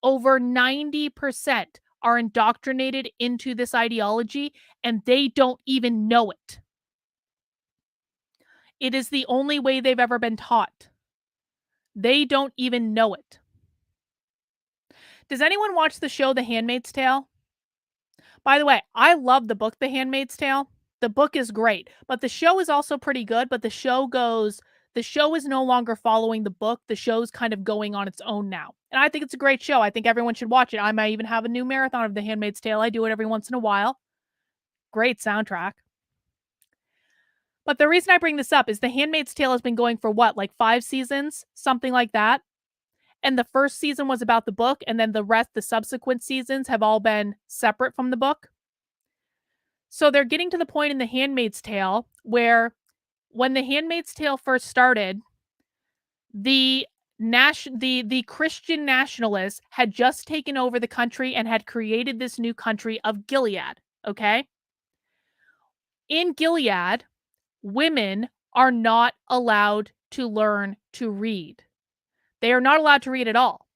Speaker 1: over 90% are indoctrinated into this ideology, and they don't even know it. It is the only way they've ever been taught. They don't even know it. Does anyone watch the show The Handmaid's Tale? By the way, I love the book The Handmaid's Tale. The book is great, but the show is also pretty good, but the show is no longer following the book. The show's kind of going on its own now. And I think it's a great show. I think everyone should watch it. I might even have a new marathon of The Handmaid's Tale. I do it every once in a while. Great soundtrack. But the reason I bring this up is The Handmaid's Tale has been going for what, like 5 seasons? Something like that. And the first season was about the book, and then the subsequent seasons have all been separate from the book. So they're getting to the point in The Handmaid's Tale where when The Handmaid's Tale first started, the Christian nationalists had just taken over the country and had created this new country of Gilead, okay? In Gilead, women are not allowed to learn to read. They are not allowed to read at all.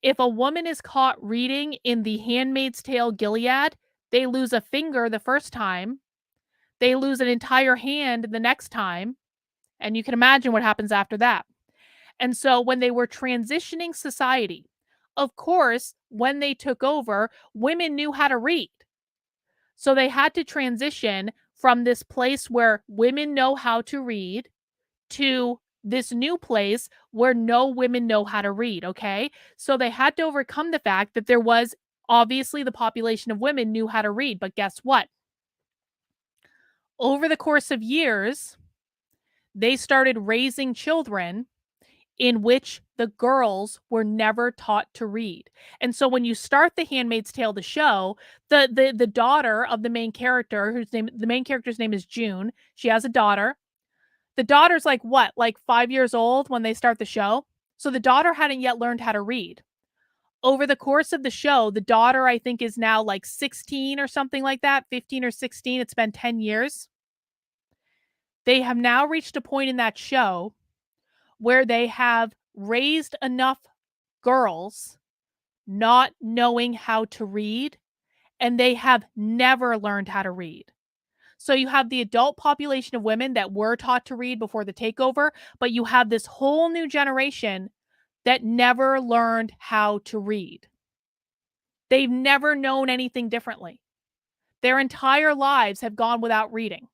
Speaker 1: If a woman is caught reading in The Handmaid's Tale Gilead, they lose a finger the first time. They lose an entire hand the next time. And you can imagine what happens after that. And so when they were transitioning society, of course, when they took over, women knew how to read. So they had to transition from this place where women know how to read to this new place where no women know how to read, okay? So they had to overcome the fact that there was obviously the population of women knew how to read, but guess what? Over the course of years, they started raising children in which the girls were never taught to read. And so when you start The Handmaid's Tale, the show, the daughter of the main character, the main character's name is June. She has a daughter. The daughter's like 5 years old when they start the show. So the daughter hadn't yet learned how to read. Over the course of the show, the daughter, I think, is now like 16 or something like that, 15 or 16. It's been 10 years. They have now reached a point in that show where they have raised enough girls not knowing how to read and they have never learned how to read. So you have the adult population of women that were taught to read before the takeover, but you have this whole new generation that never learned how to read. They've never known anything differently. Their entire lives have gone without reading.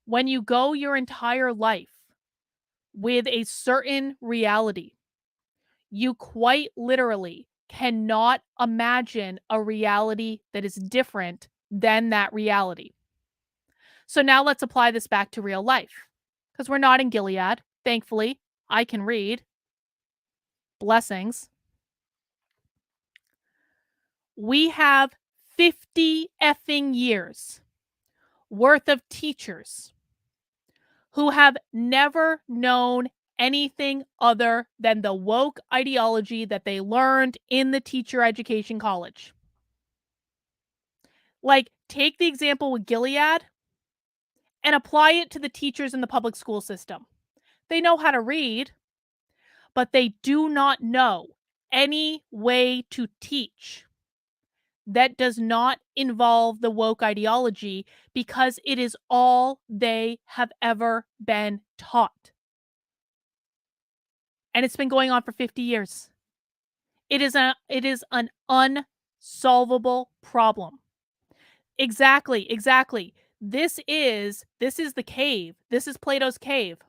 Speaker 1: When you go your entire life with a certain reality, you quite literally cannot imagine a reality that is different than that reality. So now let's apply this back to real life, because we're not in Gilead. Thankfully, I can read. Blessings. We have 50 effing years worth of teachers who have never known anything other than the woke ideology that they learned in the teacher education college. Like, take the example with Gilead and apply it to the teachers in the public school system. They know how to read, but they do not know any way to teach that does not involve the woke ideology, because it is all they have ever been taught. And it's been going on for 50 years. It is an unsolvable problem. Exactly. This is the cave. This is Plato's cave.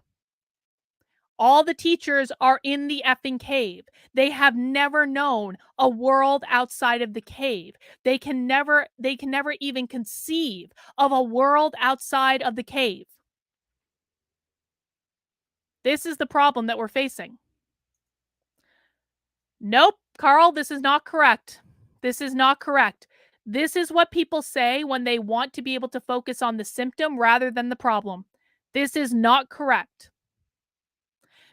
Speaker 1: All the teachers are in the effing cave. They have never known a world outside of the cave. They can never even conceive of a world outside of the cave. This is the problem that we're facing. Nope, Carl, this is not correct. This is not correct. This is what people say when they want to be able to focus on the symptom rather than the problem. This is not correct.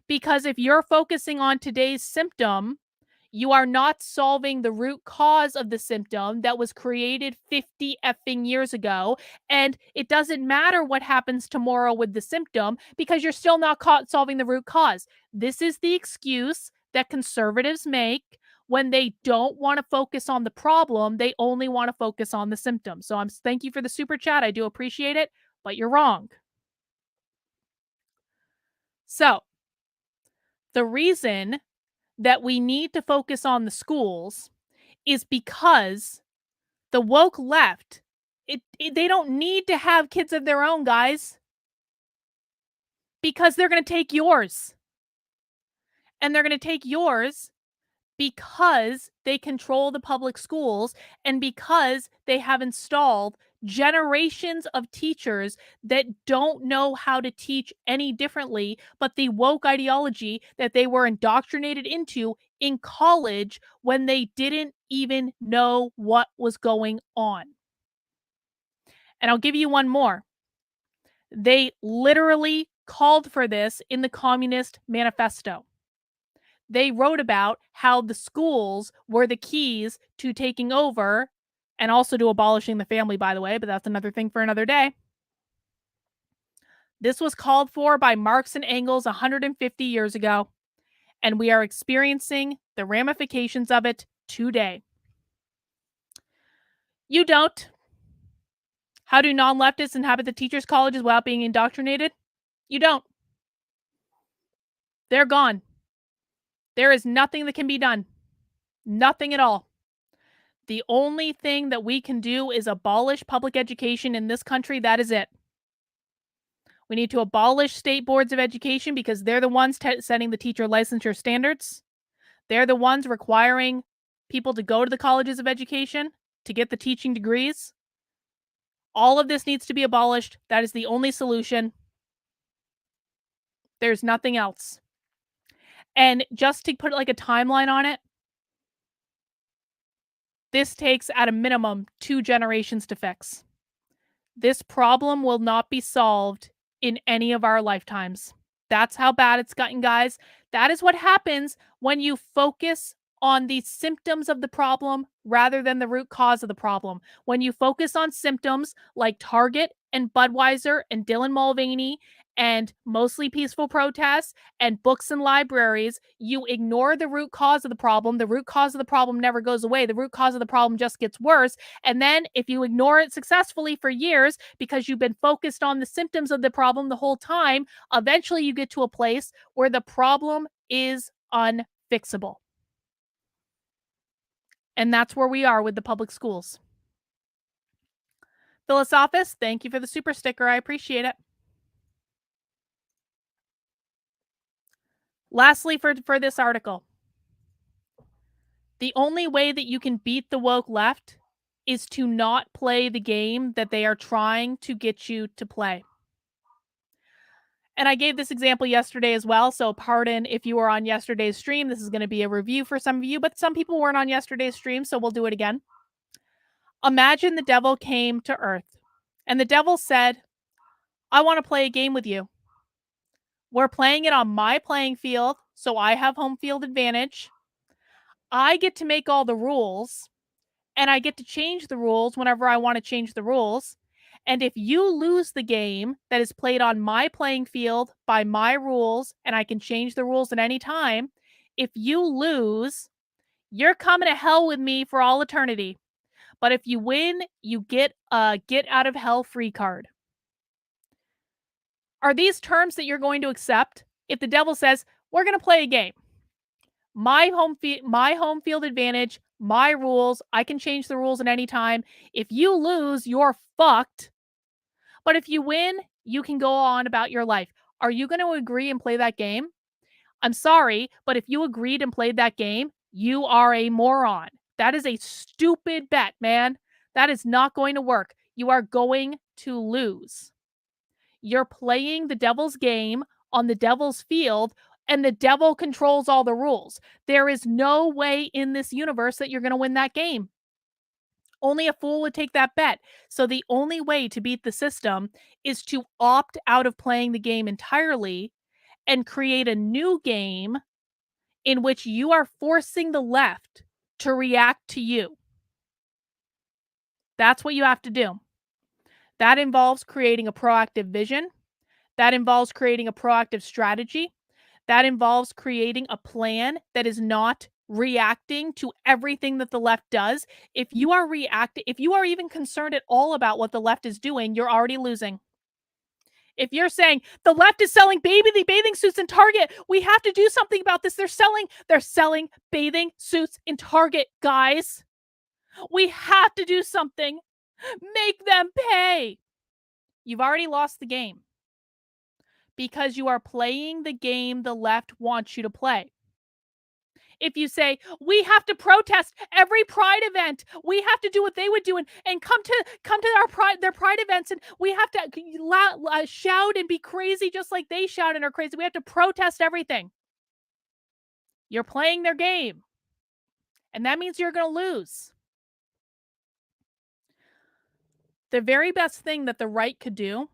Speaker 1: Because if you're focusing on today's symptom, you are not solving the root cause of the symptom that was created 50 effing years ago. And it doesn't matter what happens tomorrow with the symptom, because you're still not solving the root cause. This is the excuse that conservatives make when they don't want to focus on the problem. They only want to focus on the symptom. So thank you for the super chat. I do appreciate it, but you're wrong. So the reason that we need to focus on the schools is because the woke left, they don't need to have kids of their own, guys, because they're going to take yours. And they're going to take yours because they control the public schools and because they have installed generations of teachers that don't know how to teach any differently but the woke ideology that they were indoctrinated into in college when they didn't even know what was going on. And I'll give you one more. They literally called for this in the Communist Manifesto. They wrote about how the schools were the keys to taking over and also to abolishing the family, by the way, but that's another thing for another day. This was called for by Marx and Engels 150 years ago, and we are experiencing the ramifications of it today. You don't. How do non-leftists inhabit the teachers' colleges without being indoctrinated? You don't. They're gone. There is nothing that can be done. Nothing at all. The only thing that we can do is abolish public education in this country. That is it. We need to abolish state boards of education because they're the ones setting the teacher licensure standards. They're the ones requiring people to go to the colleges of education to get the teaching degrees. All of this needs to be abolished. That is the only solution. There's nothing else. And just to put like a timeline on it, this takes at a minimum 2 generations to fix. This problem will not be solved in any of our lifetimes. That's how bad it's gotten, guys. That is what happens when you focus on the symptoms of the problem rather than the root cause of the problem. When you focus on symptoms like Target and Budweiser and Dylan Mulvaney and mostly peaceful protests and books and libraries, you ignore the root cause of the problem. The root cause of the problem never goes away. The root cause of the problem just gets worse. And then if you ignore it successfully for years because you've been focused on the symptoms of the problem the whole time, eventually you get to a place where the problem is unfixable. And that's where we are with the public schools. Philosophist, thank you for the super sticker. I appreciate it. Lastly, for this article, the only way that you can beat the woke left is to not play the game that they are trying to get you to play. And I gave this example yesterday as well, so pardon if you were on yesterday's stream. This is going to be a review for some of you, but some people weren't on yesterday's stream, so we'll do it again. Imagine the devil came to Earth, and the devil said, I want to play a game with you. We're playing it on my playing field, so I have home field advantage. I get to make all the rules, and I get to change the rules whenever I want to change the rules. And if you lose the game that is played on my playing field by my rules, and I can change the rules at any time, if you lose, you're coming to hell with me for all eternity. But if you win, you get a get out of hell free card. Are these terms that you're going to accept if the devil says, we're going to play a game? My home field advantage, my rules, I can change the rules at any time. If you lose, you're fucked. But if you win, you can go on about your life. Are you going to agree and play that game? I'm sorry, but if you agreed and played that game, you are a moron. That is a stupid bet, man. That is not going to work. You are going to lose. You're playing the devil's game on the devil's field, and the devil controls all the rules. There is no way in this universe that you're going to win that game. Only a fool would take that bet. So the only way to beat the system is to opt out of playing the game entirely and create a new game in which you are forcing the left to react to you. That's what you have to do. That involves creating a proactive vision. That involves creating a proactive strategy. That involves creating a plan that is not reacting to everything that the left does. If you are even concerned at all about what the left is doing, you're already losing. If you're saying the left is selling bathing suits in Target, we have to do something about this. They're selling bathing suits in Target, guys. We have to do something. Make them pay. You've already lost the game because you are playing the game the left wants you to play. If you say, we have to protest every pride event, we have to do what they would do and come to their pride events, and we have to shout and be crazy just like they shout and are crazy. We have to protest everything. You're playing their game. And that means you're going to lose. The very best thing that the right could do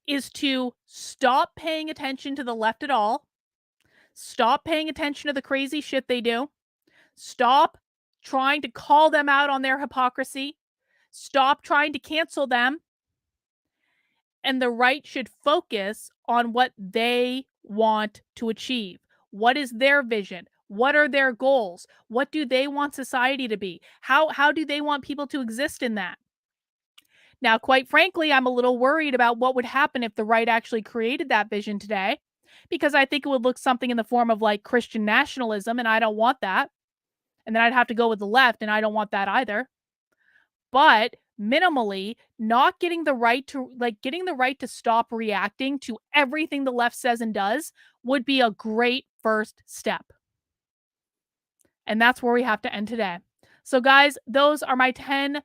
Speaker 1: is to stop paying attention to the left at all. Stop paying attention to the crazy shit they do. Stop trying to call them out on their hypocrisy. Stop trying to cancel them. And the right should focus on what they want to achieve. What is their vision? What are their goals? What do they want society to be? How do they want people to exist in that? Now, quite frankly, I'm a little worried about what would happen if the right actually created that vision today, because I think it would look something in the form of like Christian nationalism, and I don't want that. And then I'd have to go with the left, and I don't want that either. But minimally, not getting the right to stop reacting to everything the left says and does would be a great first step. And that's where we have to end today. So guys, those are my 10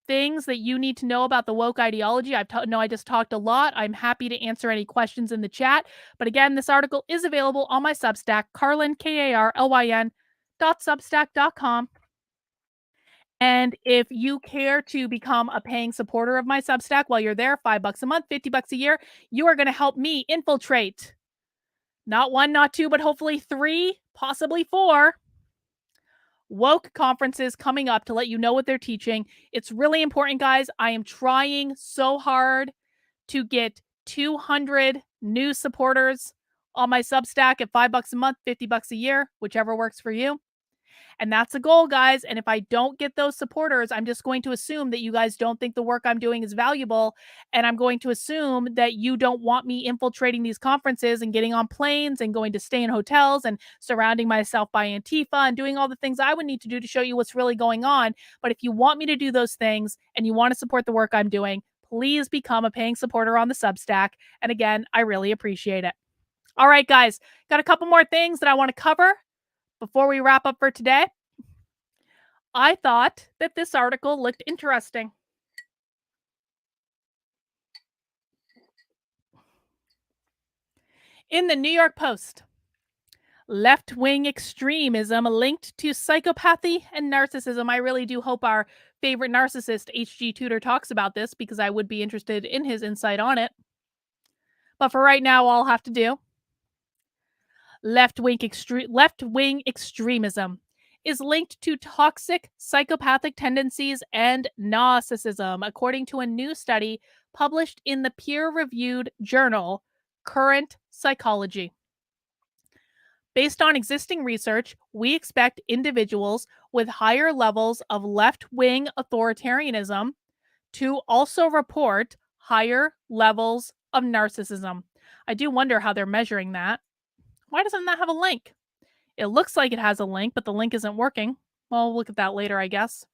Speaker 1: things that you need to know about the woke ideology. I just talked a lot. I'm happy to answer any questions in the chat. But again, this article is available on my Substack, Carlyn, KARLYN.substack.com. And if you care to become a paying supporter of my Substack while you're there, $5 a month, $50 a year, you are going to help me infiltrate not 1, not 2, but hopefully 3, possibly 4 woke conferences coming up to let you know what they're teaching. It's really important, guys. I am trying so hard to get 200 new supporters on my Substack at $5 a month, $50 a year, whichever works for you. And that's a goal, guys. And if I don't get those supporters, I'm just going to assume that you guys don't think the work I'm doing is valuable. And I'm going to assume that you don't want me infiltrating these conferences and getting on planes and going to stay in hotels and surrounding myself by Antifa and doing all the things I would need to do to show you what's really going on. But if you want me to do those things and you want to support the work I'm doing, please become a paying supporter on the Substack. And again, I really appreciate it. All right, guys, got a couple more things that I want to cover before we wrap up for today. I thought that this article looked interesting. In the New York Post, left-wing extremism linked to psychopathy and narcissism. I really do hope our favorite narcissist, H.G. Tudor, talks about this because I would be interested in his insight on it. But for right now, all I'll have to do, left-wing extremism is linked to toxic psychopathic tendencies and narcissism, according to a new study published in the peer-reviewed journal Current Psychology. Based on existing research, we expect individuals with higher levels of left-wing authoritarianism to also report higher levels of narcissism. I do wonder how they're measuring that. Why doesn't that have a link? It looks like it has a link, but the link isn't working. Well, we'll look at that later, I guess.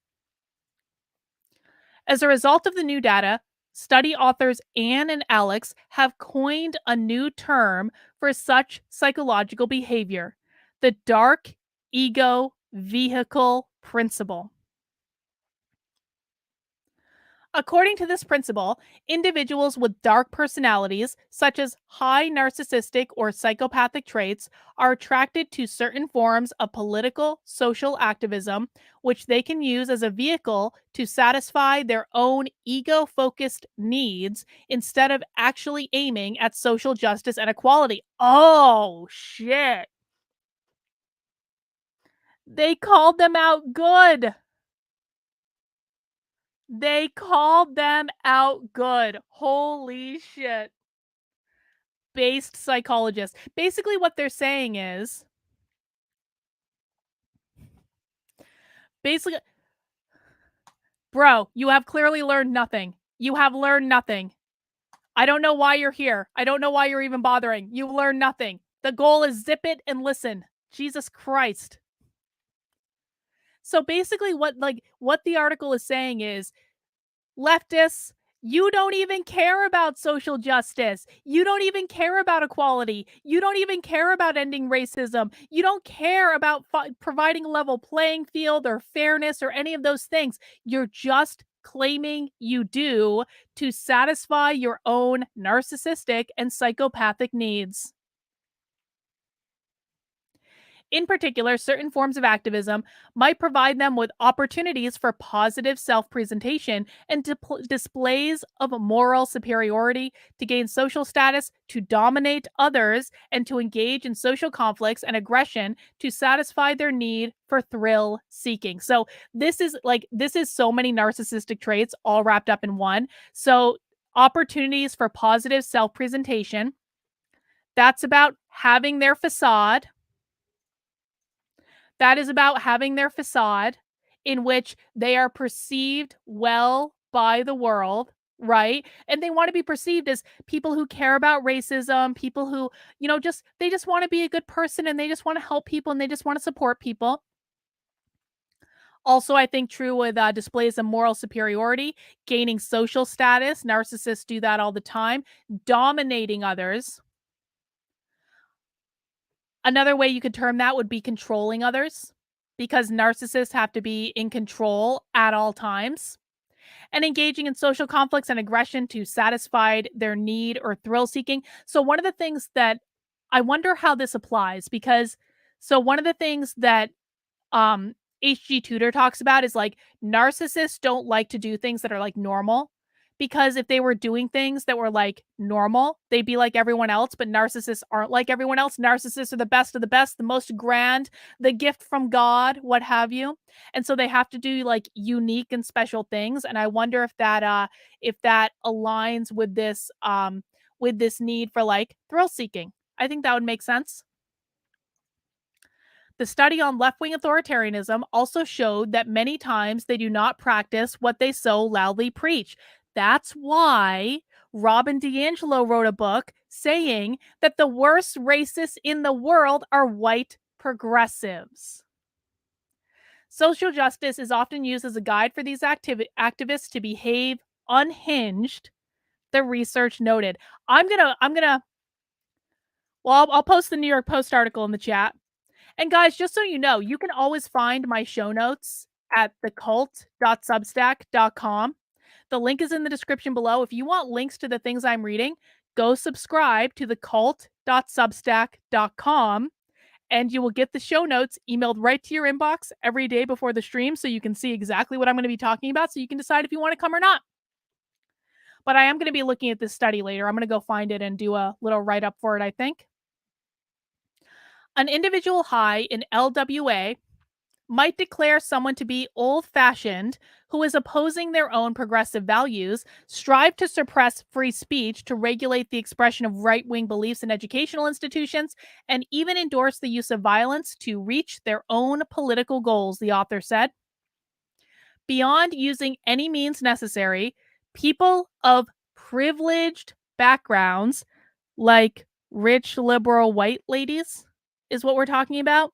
Speaker 1: As a result of the new data, study authors Anne and Alex have coined a new term for such psychological behavior, the dark ego vehicle principle. According to this principle, individuals with dark personalities, such as high narcissistic or psychopathic traits, are attracted to certain forms of political, social activism, which they can use as a vehicle to satisfy their own ego-focused needs instead of actually aiming at social justice and equality. Oh, shit. They called them out good. They called them out good. Holy shit. Based psychologists. Basically, what they're saying is, bro, you have clearly learned nothing. You have learned nothing. I don't know why you're here. I don't know why you're even bothering. You learned nothing. The goal is zip it and listen. Jesus Christ. So basically what the article is saying is, leftists, you don't even care about social justice. You don't even care about equality. You don't even care about ending racism. You don't care about providing a level playing field or fairness or any of those things. You're just claiming you do to satisfy your own narcissistic and psychopathic needs. In particular, certain forms of activism might provide them with opportunities for positive self-presentation and displays of moral superiority, to gain social status, to dominate others, and to engage in social conflicts and aggression to satisfy their need for thrill seeking. So this is so many narcissistic traits all wrapped up in one. So opportunities for positive self-presentation, that's about having their facade. That is about having their facade in which they are perceived well by the world, right? And they want to be perceived as people who care about racism, people who, they just want to be a good person and they just want to help people and they just want to support people. Also, I think true with displays of moral superiority, gaining social status. Narcissists do that all the time. Dominating others. Another way you could term that would be controlling others, because narcissists have to be in control at all times. And engaging in social conflicts and aggression to satisfy their need or thrill seeking. So one of the things that I wonder how this applies, because one of the things that H.G. Tudor talks about is narcissists don't like to do things that are normal, because if they were doing things that were like normal, they'd be like everyone else, but narcissists aren't like everyone else. Narcissists are the best of the best, the most grand, the gift from God, what have you. And so they have to do like unique and special things. And I wonder if that aligns with this need for like thrill seeking. I think that would make sense. The study on left-wing authoritarianism also showed that many times they do not practice what they so loudly preach. That's why Robin DiAngelo wrote a book saying that the worst racists in the world are white progressives. Social justice is often used as a guide for these activists to behave unhinged, the research noted. I'll post the New York Post article in the chat. And guys, just so you know, you can always find my show notes at thecult.substack.com. The link is in the description below. If you want links to the things I'm reading, go subscribe to thecult.substack.com and you will get the show notes emailed right to your inbox every day before the stream so you can see exactly what I'm going to be talking about so you can decide if you want to come or not. But I am going to be looking at this study later. I'm going to go find it and do a little write-up for it, I think. An individual high in LWA might declare someone to be old-fashioned who is opposing their own progressive values, strive to suppress free speech to regulate the expression of right-wing beliefs in educational institutions, and even endorse the use of violence to reach their own political goals, the author said. Beyond using any means necessary, people of privileged backgrounds, like rich liberal white ladies, is what we're talking about.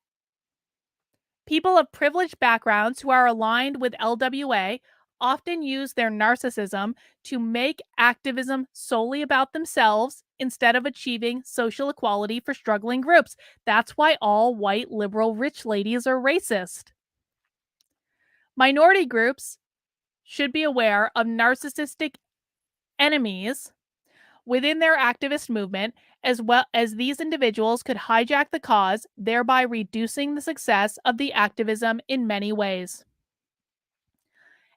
Speaker 1: People of privileged backgrounds who are aligned with LWA often use their narcissism to make activism solely about themselves instead of achieving social equality for struggling groups. That's why all white liberal rich ladies are racist. Minority groups should be aware of narcissistic enemies within their activist movement, as well as these individuals could hijack the cause, thereby reducing the success of the activism in many ways.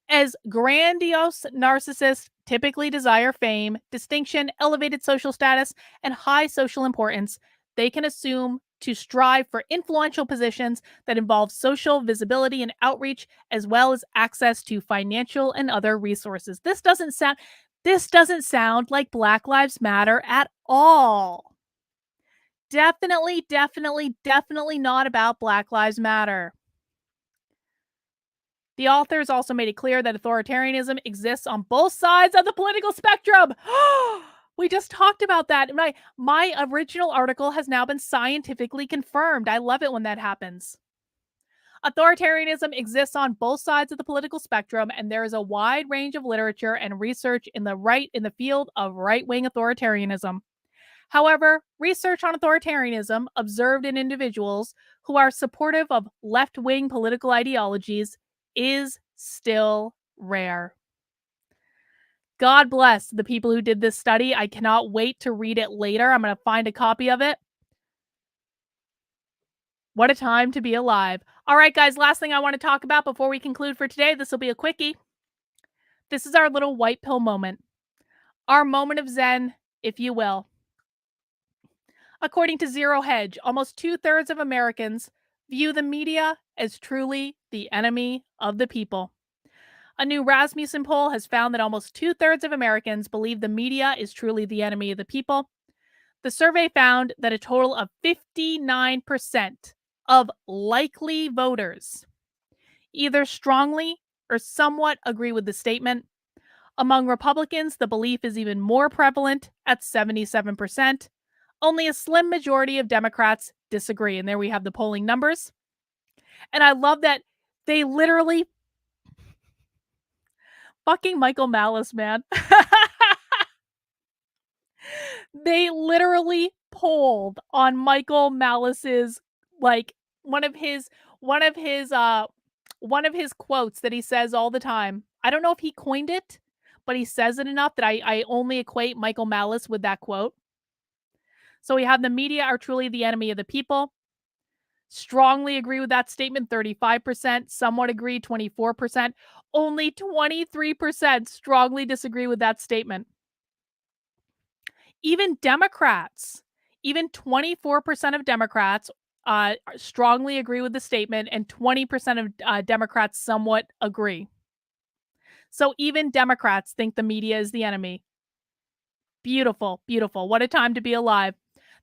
Speaker 1: As grandiose narcissists typically desire fame, distinction, elevated social status, and high social importance, they can assume to strive for influential positions that involve social visibility and outreach, as well as access to financial and other resources. This doesn't sound like Black Lives Matter at all. Definitely not about Black Lives Matter. The authors also made it clear that authoritarianism exists on both sides of the political spectrum. We just talked about that. My original article has now been scientifically confirmed. I love it when that happens. Authoritarianism exists on both sides of the political spectrum, and there is a wide range of literature and research in the field of right-wing authoritarianism. However, research on authoritarianism observed in individuals who are supportive of left-wing political ideologies is still rare. God bless the people who did this study. I cannot wait to read it later. I'm going to find a copy of it. What a time to be alive. All right, guys, last thing I want to talk about before we conclude for today. This will be a quickie. This is our little white pill moment. Our moment of Zen, if you will. According to Zero Hedge, almost 2/3 of Americans view the media as truly the enemy of the people. A new Rasmussen poll has found that almost 2/3 of Americans believe the media is truly the enemy of the people. The survey found that a total of 59% of likely voters either strongly or somewhat agree with the statement. Among Republicans, the belief is even more prevalent at 77%. Only a slim majority of Democrats disagree. And there we have the polling numbers. And I love that they literally fucking Michael Malice, man. They literally polled on Michael Malice's, like, one of his quotes that he says all the time. I don't know if he coined it, but he says it enough that I only equate Michael Malice with that quote. So we have the media are truly the enemy of the people. strongly agree with that statement, 35%, somewhat agree, 24%, only 23% strongly disagree with that statement. Even Democrats, even 24% of Democrats strongly agree with the statement, and 20% of Democrats somewhat agree. So even Democrats think the media is the enemy. Beautiful, beautiful. What a time to be alive.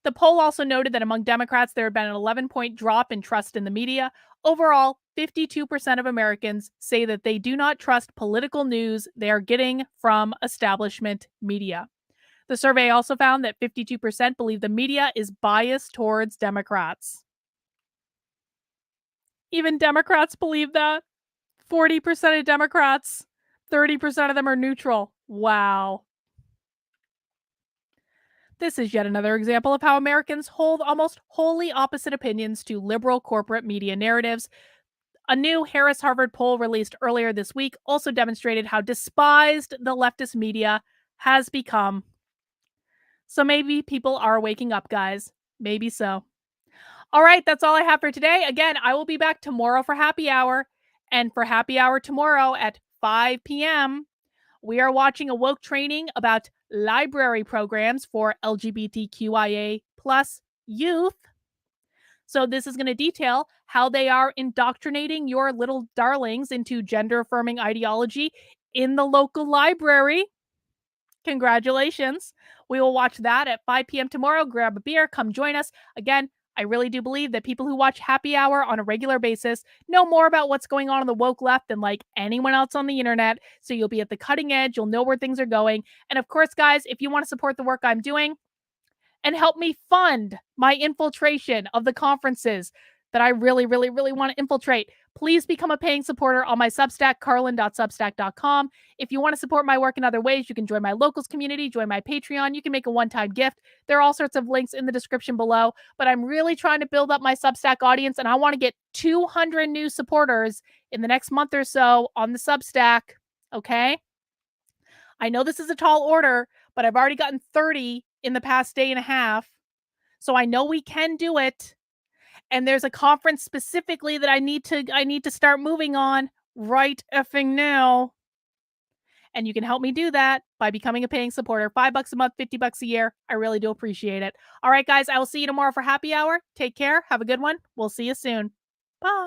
Speaker 1: The poll also noted that among Democrats, there had been an 11-point drop in trust in the media. Overall, 52% of Americans say that they do not trust political news they are getting from establishment media. The survey also found that 52% believe the media is biased towards Democrats. Even Democrats believe that. 40% of Democrats, 30% of them are neutral. Wow. This is yet another example of how Americans hold almost wholly opposite opinions to liberal corporate media narratives. A new Harris-Harvard poll released earlier this week also demonstrated how despised the leftist media has become. So maybe people are waking up, guys. Maybe so. All right, that's all I have for today. Again, I will be back tomorrow for happy hour. And for happy hour tomorrow at 5 p.m., we are watching a woke training about library programs for LGBTQIA plus youth. So this is going to detail how they are indoctrinating your little darlings into gender-affirming ideology in the local library. Congratulations. We will watch that at 5 p.m. tomorrow. Grab a beer. Come join us. Again, I really do believe that people who watch Happy Hour on a regular basis know more about what's going on the woke left than like anyone else on the internet. So you'll be at the cutting edge. You'll know where things are going. And of course, guys, if you want to support the work I'm doing and help me fund my infiltration of the conferences that I really, really, really want to infiltrate, please become a paying supporter on my Substack, carlin.substack.com. If you want to support my work in other ways, you can join my locals community, join my Patreon. You can make a one-time gift. There are all sorts of links in the description below, but I'm really trying to build up my Substack audience, and I want to get 200 new supporters in the next month or so on the Substack, okay? I know this is a tall order, but I've already gotten 30 in the past day and a half, so I know we can do it. And there's a conference specifically that I need to start moving on right effing now. And you can help me do that by becoming a paying supporter. $5 a month, $50 a year. I really do appreciate it. All right, guys, I will see you tomorrow for happy hour. Take care. Have a good one. We'll see you soon. Bye.